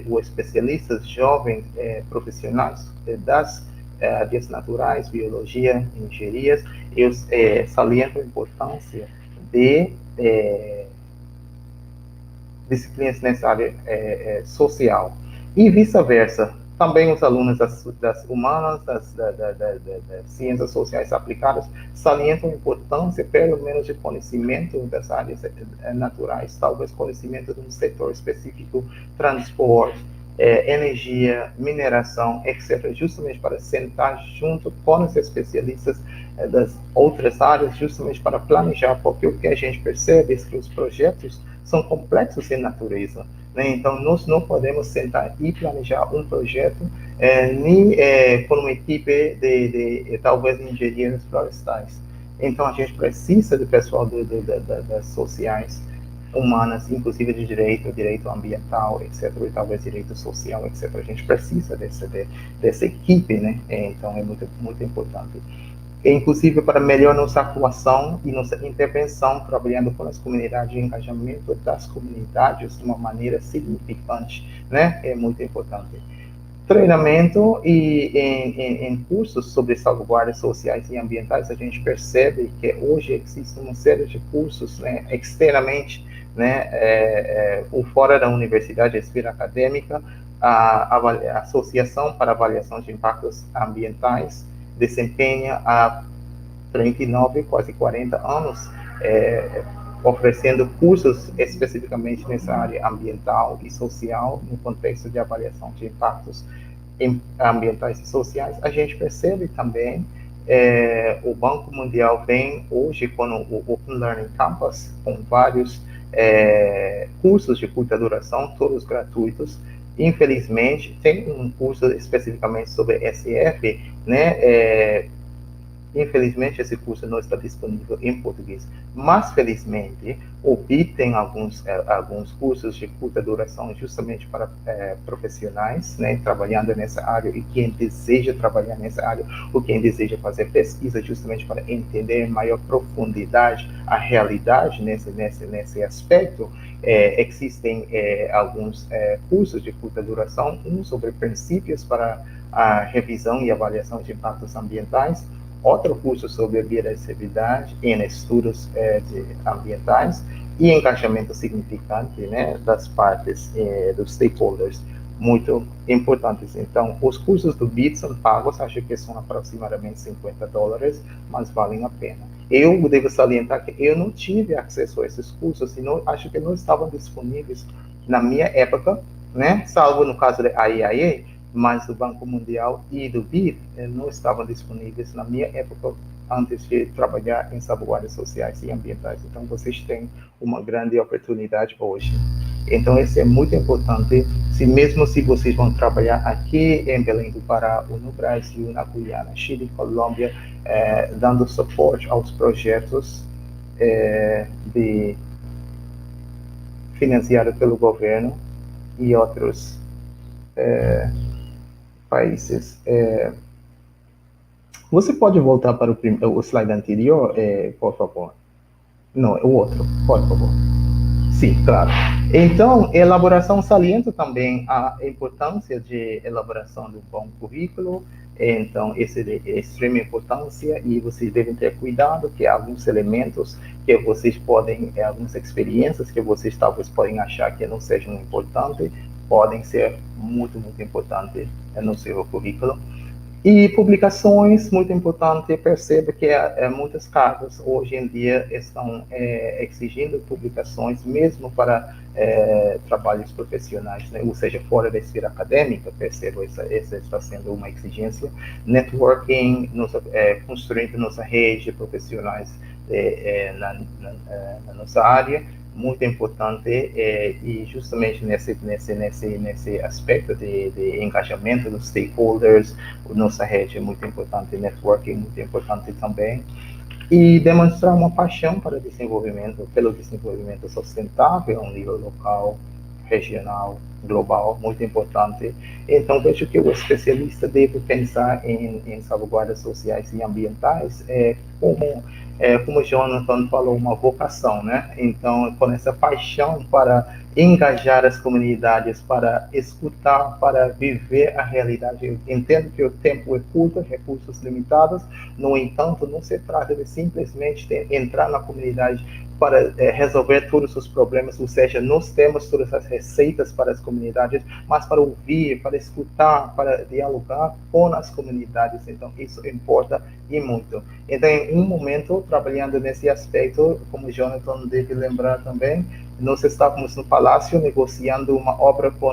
os especialistas jovens, profissionais das áreas naturais, biologia, engenharias, eu saliento a importância de disciplinas nessa área social. E vice-versa, também os alunos das humanas, das ciências sociais aplicadas, salientam a importância, pelo menos, de conhecimento das áreas naturais, talvez conhecimento de um setor específico, transporte, energia, mineração, etc., justamente para sentar junto com os especialistas das outras áreas, justamente para planejar, porque o que a gente percebe é que os projetos são complexos em natureza, né? Então, nós não podemos sentar e planejar um projeto nem com uma equipe de talvez engenheiros florestais. Então, a gente precisa do pessoal das sociais, humanas, inclusive de direito ambiental, etc., e talvez direito social, etc. A gente precisa dessa equipe, né? Então, é muito, muito importante. Inclusive para melhorar nossa atuação e nossa intervenção, trabalhando com as comunidades, engajamento das comunidades de uma maneira significante, né? É muito importante. Treinamento e em cursos sobre salvaguardas sociais e ambientais, a gente percebe que hoje existe uma série de cursos, né, externamente, né, ou fora da universidade, a esfera acadêmica, a Associação para Avaliação de Impactos Ambientais desempenha há 39, quase 40 anos, oferecendo cursos especificamente nessa área ambiental e social, no contexto de avaliação de impactos ambientais e sociais. A gente percebe também o Banco Mundial vem hoje com o Open Learning Campus, com vários cursos de curta duração, todos gratuitos. Infelizmente, tem um curso especificamente sobre SF, né, Infelizmente, esse curso não está disponível em português, mas felizmente o BIP tem alguns cursos de curta duração justamente para profissionais, né, trabalhando nessa área, e quem deseja trabalhar nessa área, ou quem deseja fazer pesquisa justamente para entender em maior profundidade a realidade nesse aspecto. Existem alguns cursos de curta duração, um sobre princípios para a revisão e avaliação de impactos ambientais, outro curso sobre biodiversidade em estudos ambientais e engajamento significante, né, das partes dos stakeholders, muito importantes. Então, os cursos do BIP são pagos, acho que são aproximadamente $50, mas valem a pena. Eu devo salientar que eu não tive acesso a esses cursos, acho que não estavam disponíveis na minha época, né, salvo no caso da IIA, mas do Banco Mundial e do BIP não estavam disponíveis na minha época, antes de trabalhar em salvaguardas sociais e ambientais. Então, vocês têm uma grande oportunidade hoje. Então, isso é muito importante, mesmo se vocês vão trabalhar aqui em Belém do Pará, ou no Brasil, na Guiana, Chile, Colômbia, dando suporte aos projetos financiados pelo governo e outros países. Você pode voltar para o slide anterior, por favor? Não, o outro, por favor. Sim, claro. Então, elaboração salienta também a importância de elaboração do bom currículo. Então, esse é de extrema importância, e vocês devem ter cuidado que alguns elementos que vocês podem, algumas experiências que vocês talvez podem achar que não sejam importantes, podem ser muito, muito importantes no seu currículo. E publicações, muito importante, perceba que muitas casas hoje em dia estão exigindo publicações, mesmo para trabalhos profissionais, né? Ou seja, fora da esfera acadêmica, perceba, essa está sendo uma exigência. Networking, construindo nossa rede de profissionais na nossa área, muito importante, e justamente nesse aspecto de engajamento dos stakeholders, nossa rede é muito importante, networking muito importante também, e demonstrar uma paixão pelo desenvolvimento sustentável a um nível local, regional, global, muito importante. Então, vejo que o especialista deve pensar em salvaguardas sociais e ambientais como o Jonathan falou, uma vocação, né? Então, com essa paixão para engajar as comunidades, para escutar, para viver a realidade. Eu entendo que o tempo é curto, recursos limitados, no entanto, não se trata de simplesmente entrar na comunidade para resolver todos os problemas, ou seja, nós temos todas as receitas para as comunidades, mas para ouvir, para escutar, para dialogar com as comunidades. Então, isso importa e muito. Então, em um momento, trabalhando nesse aspecto, como o Jonathan deve lembrar também, nós estávamos no Palácio negociando uma obra com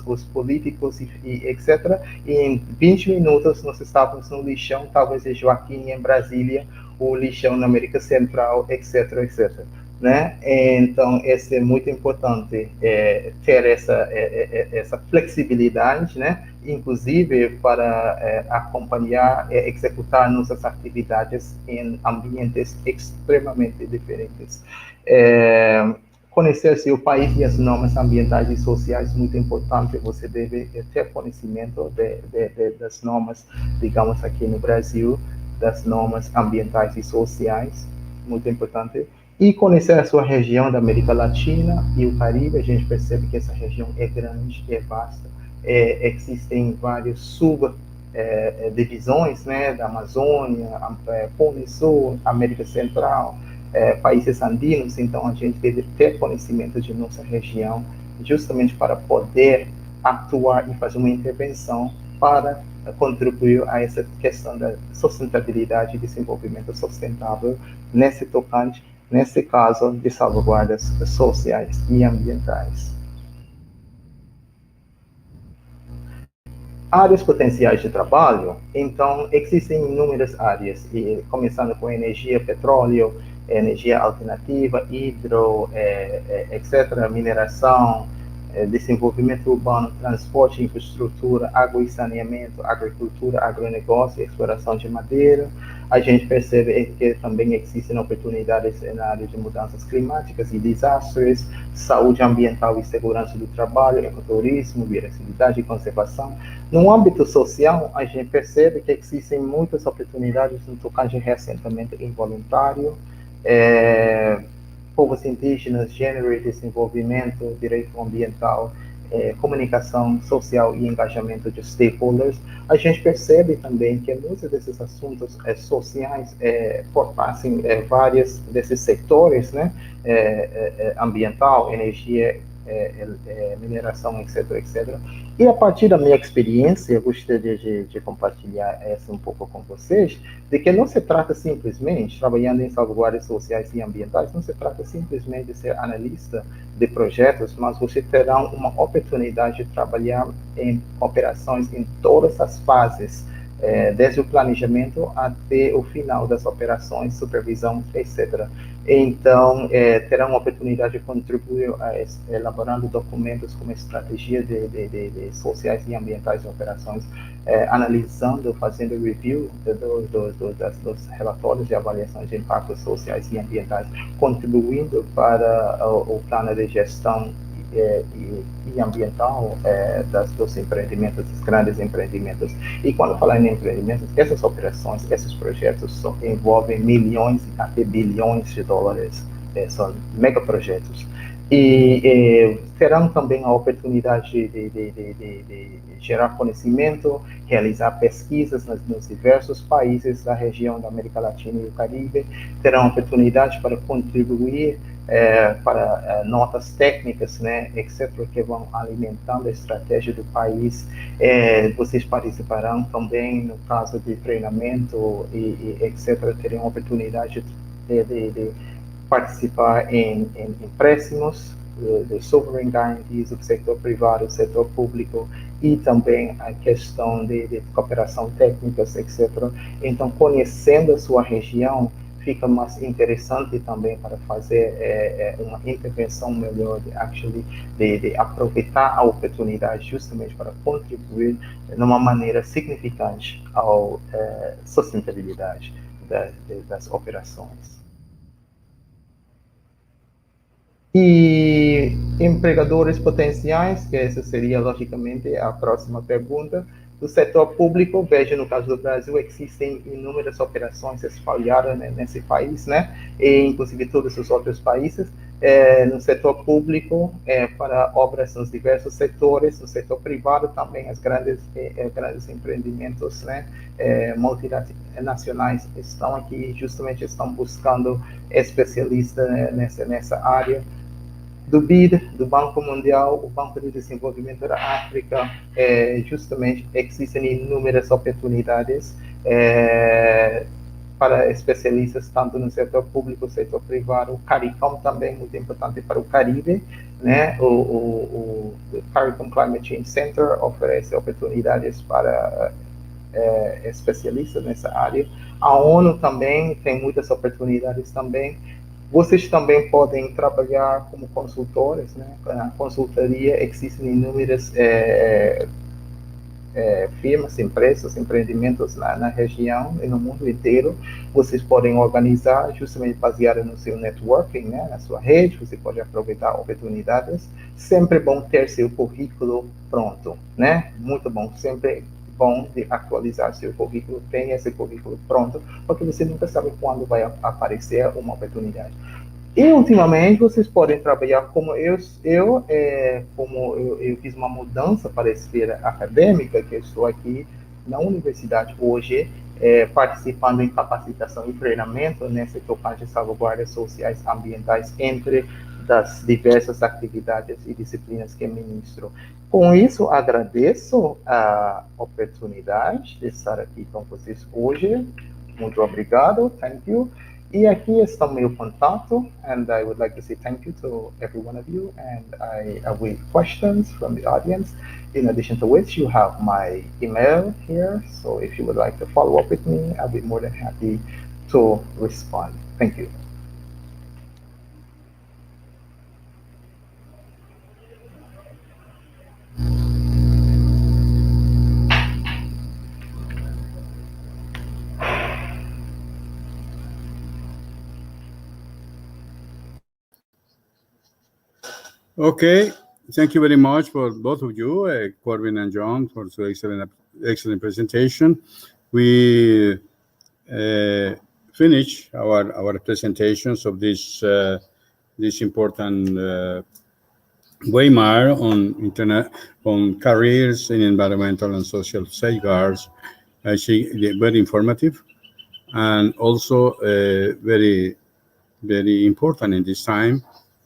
os políticos e etc. E em 20 minutos nós estávamos no lixão, talvez de Joaquim em Brasília, o lixão na América Central, etc, etc. Né? Então, isso é muito importante, ter essa flexibilidade, né? Inclusive para acompanhar, executar nossas atividades em ambientes extremamente diferentes. Conhecer seu país e as normas ambientais e sociais, muito importante. Você deve ter conhecimento das normas, digamos, aqui no Brasil, das normas ambientais e sociais, muito importante. E conhecer a sua região da América Latina e o Caribe. A gente percebe que essa região é grande, é vasta. Existem várias subdivisões, né, da Amazônia, Polo Sul, América Central, países andinos. Então, a gente deve ter conhecimento de nossa região, justamente para poder atuar e fazer uma intervenção para contribuir a essa questão da sustentabilidade e desenvolvimento sustentável, nesse caso de salvaguardas sociais e ambientais. Áreas potenciais de trabalho. Então, existem inúmeras áreas, começando com energia, petróleo, energia alternativa, etc., mineração, desenvolvimento urbano, transporte, infraestrutura, água e saneamento, agricultura, agronegócio, exploração de madeira, a gente percebe que também existem oportunidades na área de mudanças climáticas e desastres, saúde ambiental e segurança do trabalho, ecoturismo, biodiversidade e conservação. No âmbito social, a gente percebe que existem muitas oportunidades no tocante recentemente involuntário, povos indígenas, gênero e desenvolvimento, direito ambiental, comunicação social e engajamento de stakeholders. A gente percebe também que muitos desses assuntos sociais perpassam vários desses setores, né, ambiental, energia, mineração, etc, etc. E a partir da minha experiência, eu gostaria de compartilhar essa um pouco com vocês, de que não se trata simplesmente, trabalhando em salvaguardas sociais e ambientais, não se trata simplesmente de ser analista de projetos, mas você terá uma oportunidade de trabalhar em operações em todas as fases, desde o planejamento até o final das operações, supervisão, etc. Então, terá uma oportunidade de contribuir elaborando documentos como estratégia de sociais e ambientais de operações, analisando, fazendo review dos relatórios de avaliações de impactos sociais e ambientais, contribuindo para o plano de gestão e ambiental dos empreendimentos, dos grandes empreendimentos. E quando falar em empreendimentos, essas operações, esses projetos envolvem milhões e até bilhões de dólares, são megaprojetos. E terão também a oportunidade de gerar conhecimento, realizar pesquisas nos diversos países da região da América Latina e do Caribe, terão oportunidade para contribuir para notas técnicas, né, etc., que vão alimentando a estratégia do país. Vocês participarão também, no caso de treinamento e etc., terão oportunidade de participar em empréstimos de sovereign guarantees do setor privado, do setor público, e também a questão de cooperação técnica, etc. Então, conhecendo a sua região, fica mais interessante também para fazer uma intervenção melhor, de aproveitar a oportunidade justamente para contribuir de uma maneira significante à sustentabilidade das operações. E empregadores potenciais, que essa seria, logicamente, a próxima pergunta. Do setor público, veja, no caso do Brasil, existem inúmeras operações espalhadas, né, nesse país, né, e inclusive todos os outros países. No setor público, para obras nos diversos setores, no setor privado também, os grandes empreendimentos, né, multinacionais estão aqui, justamente estão buscando especialistas, né, nessa área. Do BID, do Banco Mundial, o Banco de Desenvolvimento da África, justamente existem inúmeras oportunidades para especialistas, tanto no setor público, no setor privado. O CARICOM também, muito importante para o Caribe, né? O CARICOM Climate Change Center oferece oportunidades para especialistas nessa área. A ONU também tem muitas oportunidades também. Vocês também podem trabalhar como consultores, né? Na consultoria existem inúmeras firmas, empresas, empreendimentos na região e no mundo inteiro. Vocês podem organizar justamente baseado no seu networking, né? Na sua rede, você pode aproveitar oportunidades. Sempre bom ter seu currículo pronto, né? Muito bom, sempre bom de atualizar seu currículo, tenha esse currículo pronto, porque você nunca sabe quando vai aparecer uma oportunidade. E, ultimamente, vocês podem trabalhar como eu fiz uma mudança para a esfera acadêmica, que eu estou aqui na universidade hoje, participando em capacitação e treinamento nesse tocante de salvaguardas sociais ambientais entre das diversas atividades e disciplinas que ministro. Com isso, agradeço a oportunidade de estar aqui com vocês hoje. Muito obrigado, thank you. E aqui está o meu contato, and I would like to say thank you to every one of you, and I await questions from the audience. In addition to which, you have my email here, so if you would like to follow up with me, I'll be more than happy to respond. Thank you. Okay, thank you very much for both of you, Corbin and John, for so excellent presentation. We finish our presentations of this important webinar on careers in environmental and social safeguards. I see very informative and also very, very important in this time,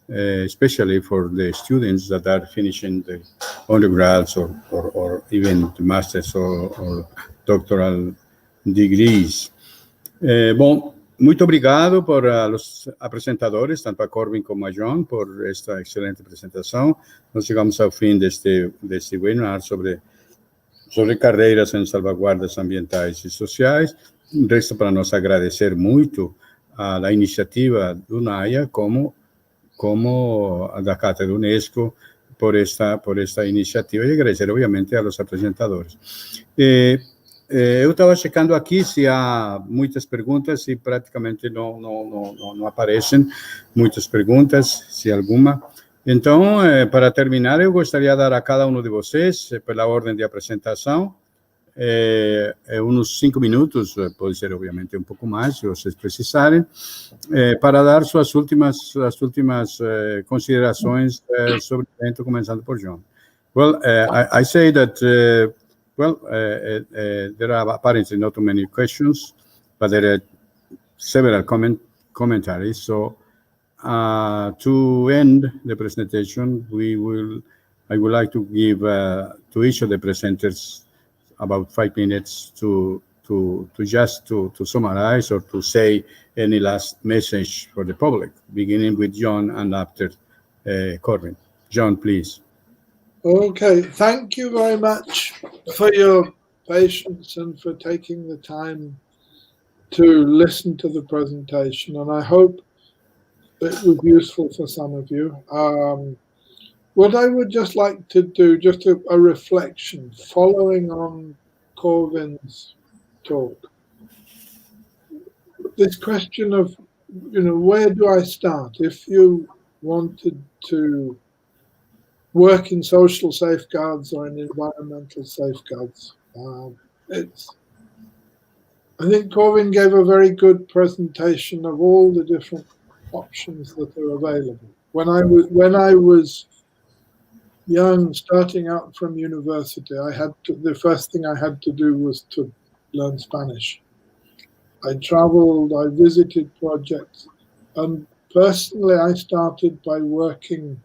especially for the students that are finishing the undergrads or even the masters or doctoral degrees. Bom, muito obrigado a los apresentadores, tanto a Corbin como a John, por esta excelente presentação. Nós chegamos ao fim deste webinar sobre carreiras em salvaguardas ambientais e sociais. Resta para nós agradecer muito a iniciativa do NAIA como da Cátedra UNESCO por esta iniciativa e agradecer, obviamente, a los apresentadores. Eu estava checando aqui se há muitas perguntas e praticamente não aparecem muitas perguntas, se alguma. Então, para terminar, eu gostaria de dar a cada um de vocês, pela ordem de apresentação, uns 5 minutos, pode ser, obviamente, um pouco mais, se vocês precisarem, para dar suas últimas considerações sobre o evento, começando por John. Well, I say that, there are apparently not too many questions, but there are several commentaries. So, to end the presentation, I would like to give to each of the presenters about 5 minutes to summarize or to say any last message for the public, beginning with John and after Corbin. John, please. Okay, thank you very much for your patience and for taking the time to listen to the presentation, and I hope it was useful for some of you. What I would just like to do, just a reflection, following on Corbin's talk. This question of, where do I start? If you wanted to work in social safeguards or in environmental safeguards, I think Corbin gave a very good presentation of all the different options that are available. When I was young, starting out from university, the first thing I had to do was to learn Spanish. I traveled, I visited projects, and personally I started by working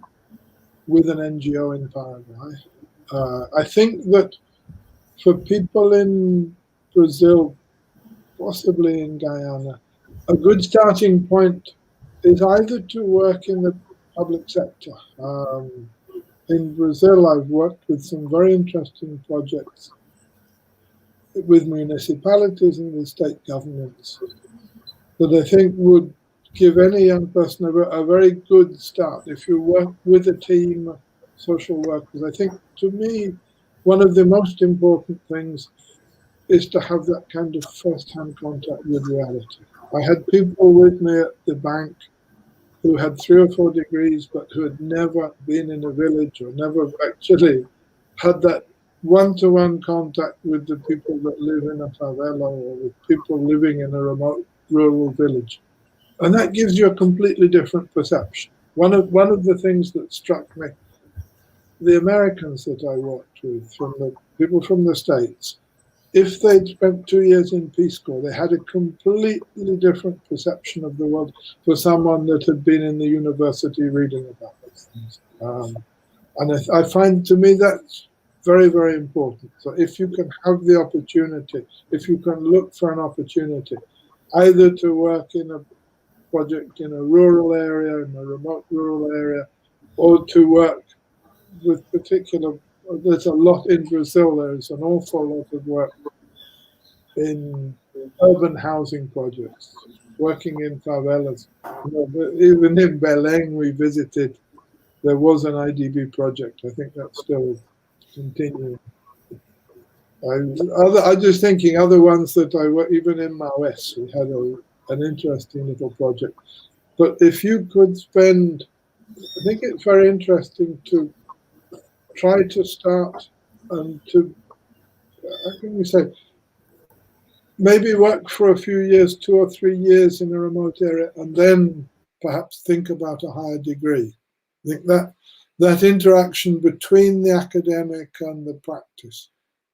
with an NGO in Paraguay. I think that for people in Brazil, possibly in Guyana, a good starting point is either to work in the public sector. In Brazil, I've worked with some very interesting projects with municipalities and with state governments that I think would give any young person a very good start. If you work with a team of social workers, I think, to me, one of the most important things is to have that kind of first-hand contact with reality. I had people with me at the bank who had 3 or 4 degrees, but who had never been in a village or never actually had that one-to-one contact with the people that live in a favela or with people living in a remote rural village. And that gives you a completely different perception. One of the things that struck me, the Americans that I worked with, from the people from the States, if they'd spent 2 years in Peace Corps, they had a completely different perception of the world for someone that had been in the university reading about these things. And I find, to me, that's very, very important. So if you can have the opportunity, if you can look for an opportunity, either to work in a project in a rural area, in a remote rural area, or to work with there's a lot in Brazil, there's an awful lot of work in urban housing projects, working in favelas. Even in Belém we visited, there was an IDB project. I think that's still continuing. I'm just thinking other ones that even in Maués, we had an interesting little project. But if you could spend I think it's very interesting to try to start and to, how can we say, maybe work for a few years, 2 or 3 years in a remote area, and then perhaps think about a higher degree. I think that interaction between the academic and the practice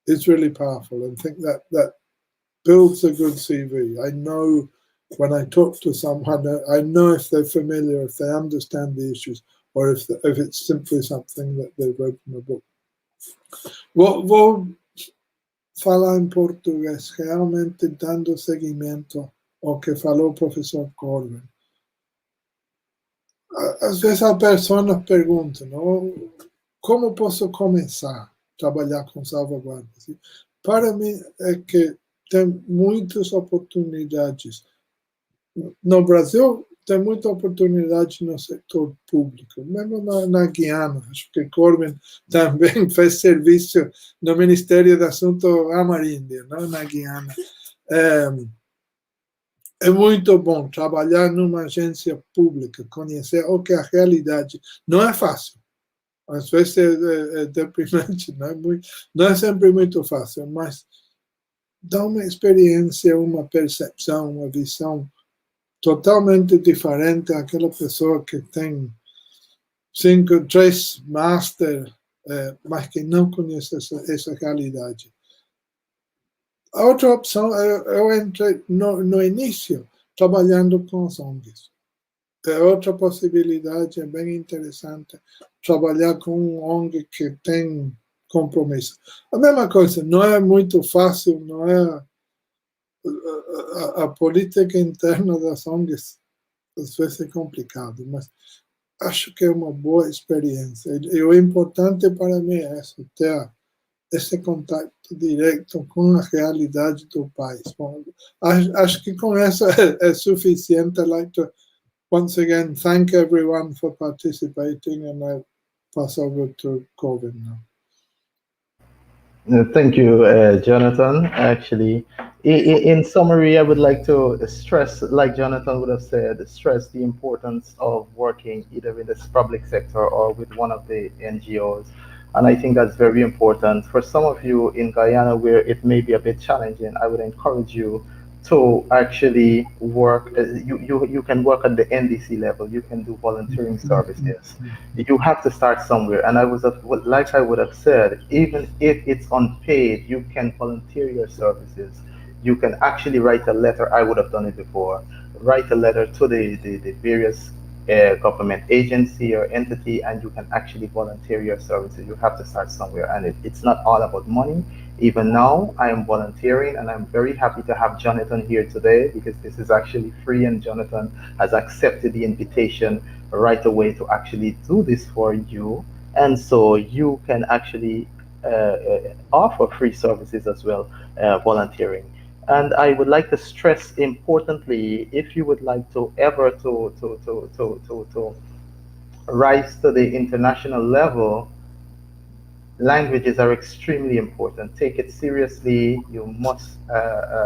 is really powerful, and I think that builds a good CV. I know when I talk to someone, I know if they're familiar, if they understand the issues, or if it's simply something that they've read from a book. Vou falar em português, realmente dando seguimento ao que falou o professor Corbin. Às vezes a pessoa pergunta, não, como posso começar a trabalhar com salvaguardas? Para mim é que tem muitas oportunidades. No Brasil, tem muita oportunidade no setor público, mesmo na Guiana. Acho que Corbin também fez serviço no Ministério do Assunto Ameríndio, não? Na Guiana. É muito bom trabalhar numa agência pública, conhecer o que é a realidade. Não é fácil. Às vezes é deprimente, não é sempre muito fácil, mas dá uma experiência, uma percepção, uma visão totalmente diferente àquela pessoa que tem 3 master, mas que não conhece essa realidade. A outra opção, eu entrei no início trabalhando com os ONGs. Outra possibilidade é bem interessante, trabalhar com um ONG que tem compromisso. A mesma coisa, não é muito fácil, não é. A política interna das ONGs às vezes é complicado, mas acho que é uma boa experiência. E o importante para mim é isso, ter esse contato direto com a realidade do país. Bom, acho que com isso é suficiente. I'd like to once again thank everyone for participating, and I pass over to Corbin now. Thank you, Jonathan. Actually, in summary, I would like to stress, like Jonathan would have said, stress the importance of working either in the public sector or with one of the NGOs. And I think that's very important. For some of you in Guyana, where it may be a bit challenging, I would encourage you to actually work. You can work at the NDC level. You can do volunteering services. You have to start somewhere. And I would have said, even if it's unpaid, you can volunteer your services. You can actually write a letter. I would have done it before. Write a letter to the various government agency or entity, and you can actually volunteer your services. You have to start somewhere, and it's not all about money. Even now, I am volunteering, and I'm very happy to have Jonathan here today, because this is actually free, and Jonathan has accepted the invitation right away to actually do this for you. And so you can actually offer free services as well, volunteering. And I would like to stress, importantly, if you would like to ever to rise to the international level, languages are extremely important. Take it seriously. You must,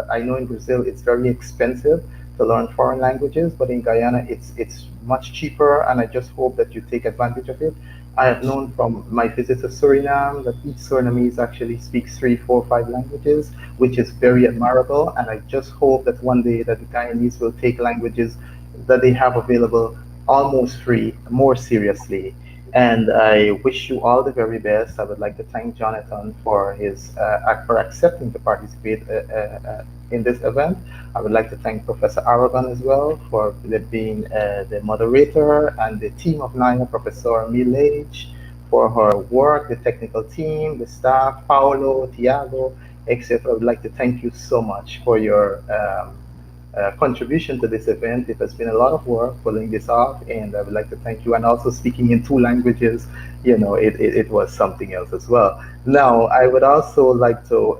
I know in Brazil it's very expensive to learn foreign languages, but in Guyana it's much cheaper, and I just hope that you take advantage of it. I have known from my visit to Suriname that each Surinamese actually speaks 3, 4, 5 languages, which is very admirable, and I just hope that one day that the Guyanese will take languages that they have available almost free more seriously. And I wish you all the very best. I would like to thank Jonathan for his for accepting to participate in this event. I would like to thank Professor Aragon as well for being the moderator, and the team of NIA, Professor Milage, for her work, the technical team, the staff, Paolo, Tiago, etc. I would like to thank you so much for your contribution to this event. It has been a lot of work pulling this off, and I would like to thank you. And also speaking in 2 languages, you know, it was something else as well. Now, I would also like to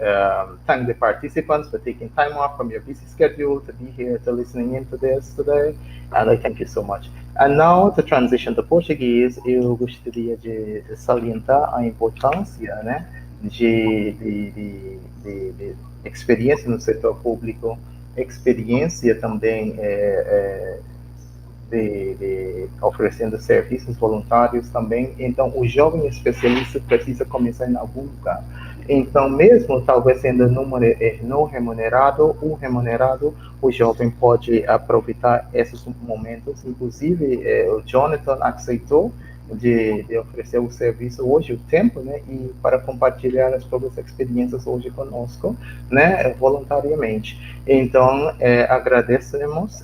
thank the participants for taking time off from your busy schedule to be here, to listening into this today, and I thank you so much. And now, to transition to Portuguese, eu gostaria de salientar a importância, né, de experiência no setor público, experiência também oferecendo serviços voluntários também. Então, o jovem especialista precisa começar em algum lugar. Então, mesmo talvez sendo não remunerado ou remunerado, o jovem pode aproveitar esses momentos. Inclusive, o Jonathan aceitou de oferecer o serviço hoje, o tempo, né, e para compartilhar as próprias experiências hoje conosco, né, voluntariamente. Então, agradecemos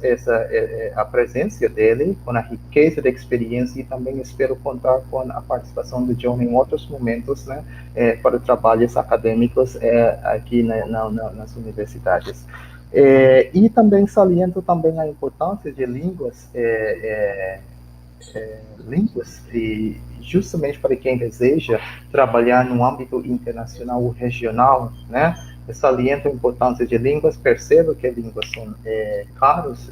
a presença dele, com a riqueza de experiência, e também espero contar com a participação do John em outros momentos, né, para trabalhos acadêmicos aqui nas universidades. E também saliento também a importância de línguas, e justamente para quem deseja trabalhar no âmbito internacional ou regional, né? Saliento a importância de línguas, percebo que línguas são caros,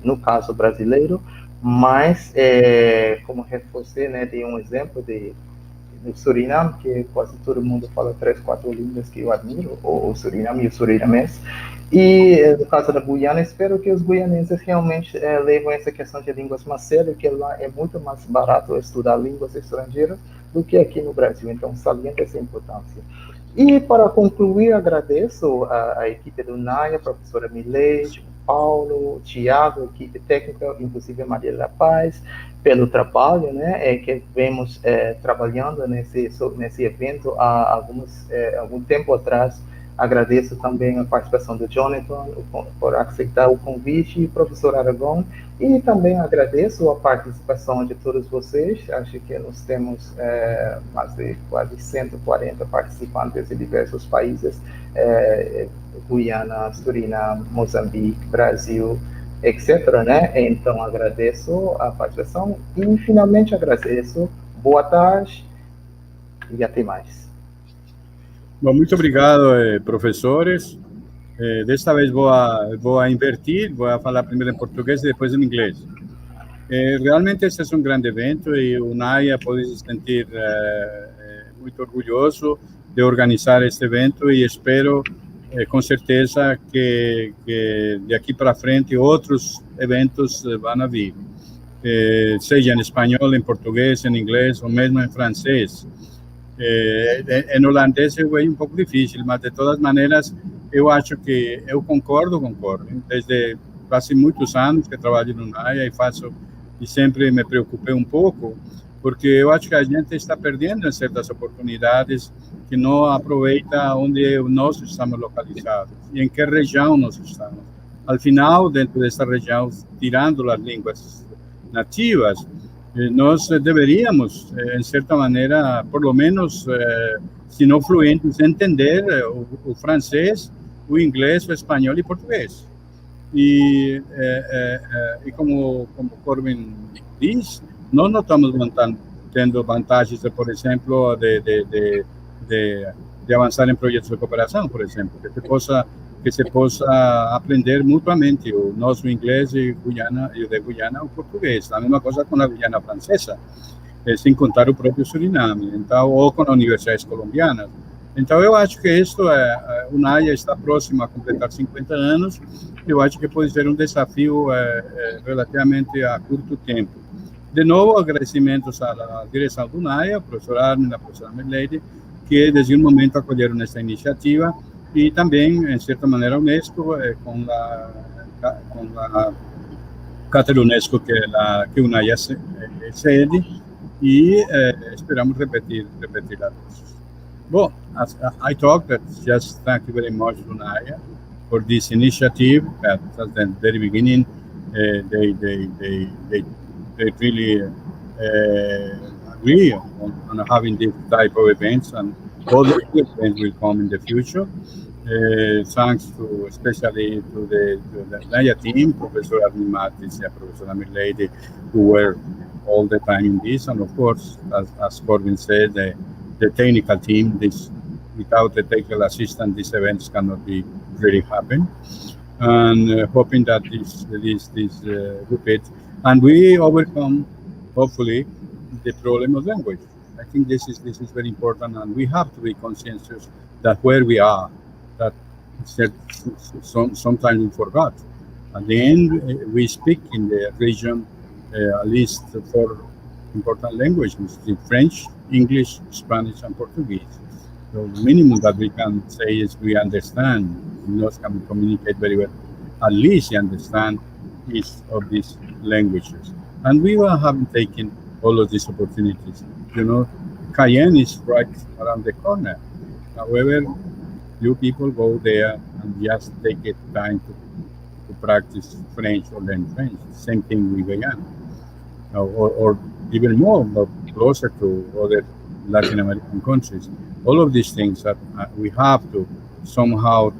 no caso brasileiro, mas, como reforcei, né, de um exemplo do Suriname, que quase todo mundo fala 3, 4 línguas que eu admiro, o Suriname e o surinamês. E no caso da Guiana, espero que os guianenses realmente levam essa questão de línguas mais sério, que lá é muito mais barato estudar línguas estrangeiras do que aqui no Brasil. Então, saliento essa importância. E para concluir, agradeço a equipe do NAIA, a professora Milete, o Paulo, o Tiago, a equipe técnica, inclusive a Maria da Paz, pelo trabalho, né, que vemos trabalhando nesse evento há algum tempo atrás. Agradeço também a participação do Jonathan por aceitar o convite, e o professor Aragão, e também agradeço a participação de todos vocês. Acho que nós temos mais de quase 140 participantes de diversos países, Guiana, Suriname, Moçambique, Brasil, etc., né? Então, agradeço a participação e, finalmente, agradeço. Boa tarde e até mais. Bom, muito obrigado, professores. Desta vez vou invertir, vou falar primeiro em português e depois em inglês. Realmente este é um grande evento e o NAIA pode se sentir muito orgulhoso de organizar este evento, e espero com certeza que de aqui para frente outros eventos vão vir, seja em espanhol, em português, em inglês ou mesmo em francês. Em holandês é um pouco difícil, mas de todas maneiras eu acho que eu concordo. Desde quase muitos anos que trabalho no NAIA e sempre me preocupei um pouco, porque eu acho que a gente está perdendo certas oportunidades que não aproveita onde nós estamos localizados e em que região nós estamos. Al final, dentro dessa região, tirando as línguas nativas, nós deveríamos, em certa maneira, por lo menos, se não fluentes, entender o francês, o inglês, o espanhol e português. E como Corbin diz, nós não estamos tendo vantagens, por exemplo, de avançar em projetos de cooperação, por exemplo, que se possa aprender mutuamente o nosso inglês e o de Guiana o português. A mesma coisa com a Guiana francesa, sem contar o próprio Suriname, então, ou com universidades colombianas. Então, eu acho que o NAIA está próximo a completar 50 anos. Eu acho que pode ser um desafio relativamente a curto tempo. De novo, agradecimentos à direção do NAIA, ao professor Armin, à professora Milady, que desde um momento acolheram essa iniciativa, e também, em certa maneira, a Unesco, com a cátedra Unesco que o NAIA sede, e esperamos repetir a todos. Well, I talked that just thank you very much to NAIA for this initiative. At the very beginning, they really agree on having this type of events, and all the events will come in the future. Thanks to especially to the NAIA team, Professor Armin Matis and Professor Milady, who were all the time in this, and of course, as Corbin said, the technical team. Without the technical assistance, these events cannot be really happen. And hoping that this repeat, and we overcome, hopefully, the problem of language. I think this is very important, and we have to be conscious that where we are, that sometimes we forgot. At the end, we speak in the region at least 4 important languages: the French, English, Spanish, and Portuguese. So the minimum that we can say is we understand. We not can communicate very well. At least you understand each of these languages. And we will have taken all of these opportunities. You know, Cayenne is right around the corner. However, you people go there and just take it time to practice French or learn French. Same thing with Guyana. Or even more, but closer to other Latin American countries. All of these things that we have to somehow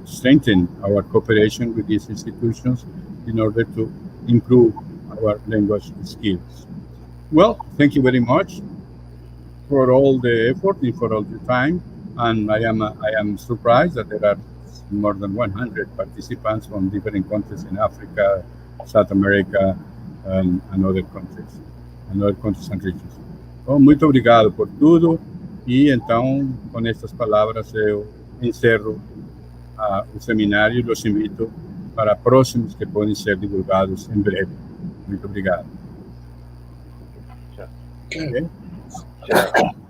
strengthen our cooperation with these institutions in order to improve our language skills. Well, thank you very much for all the effort and for all the time. And I am surprised that there are more than 100 participants from different countries in Africa, South America, and other countries and regions. Então, muito obrigado por tudo. E então, com estas palavras, eu encerro o seminário e los invito para próximos que podem ser divulgados em breve. Muito obrigado. Okay. Okay.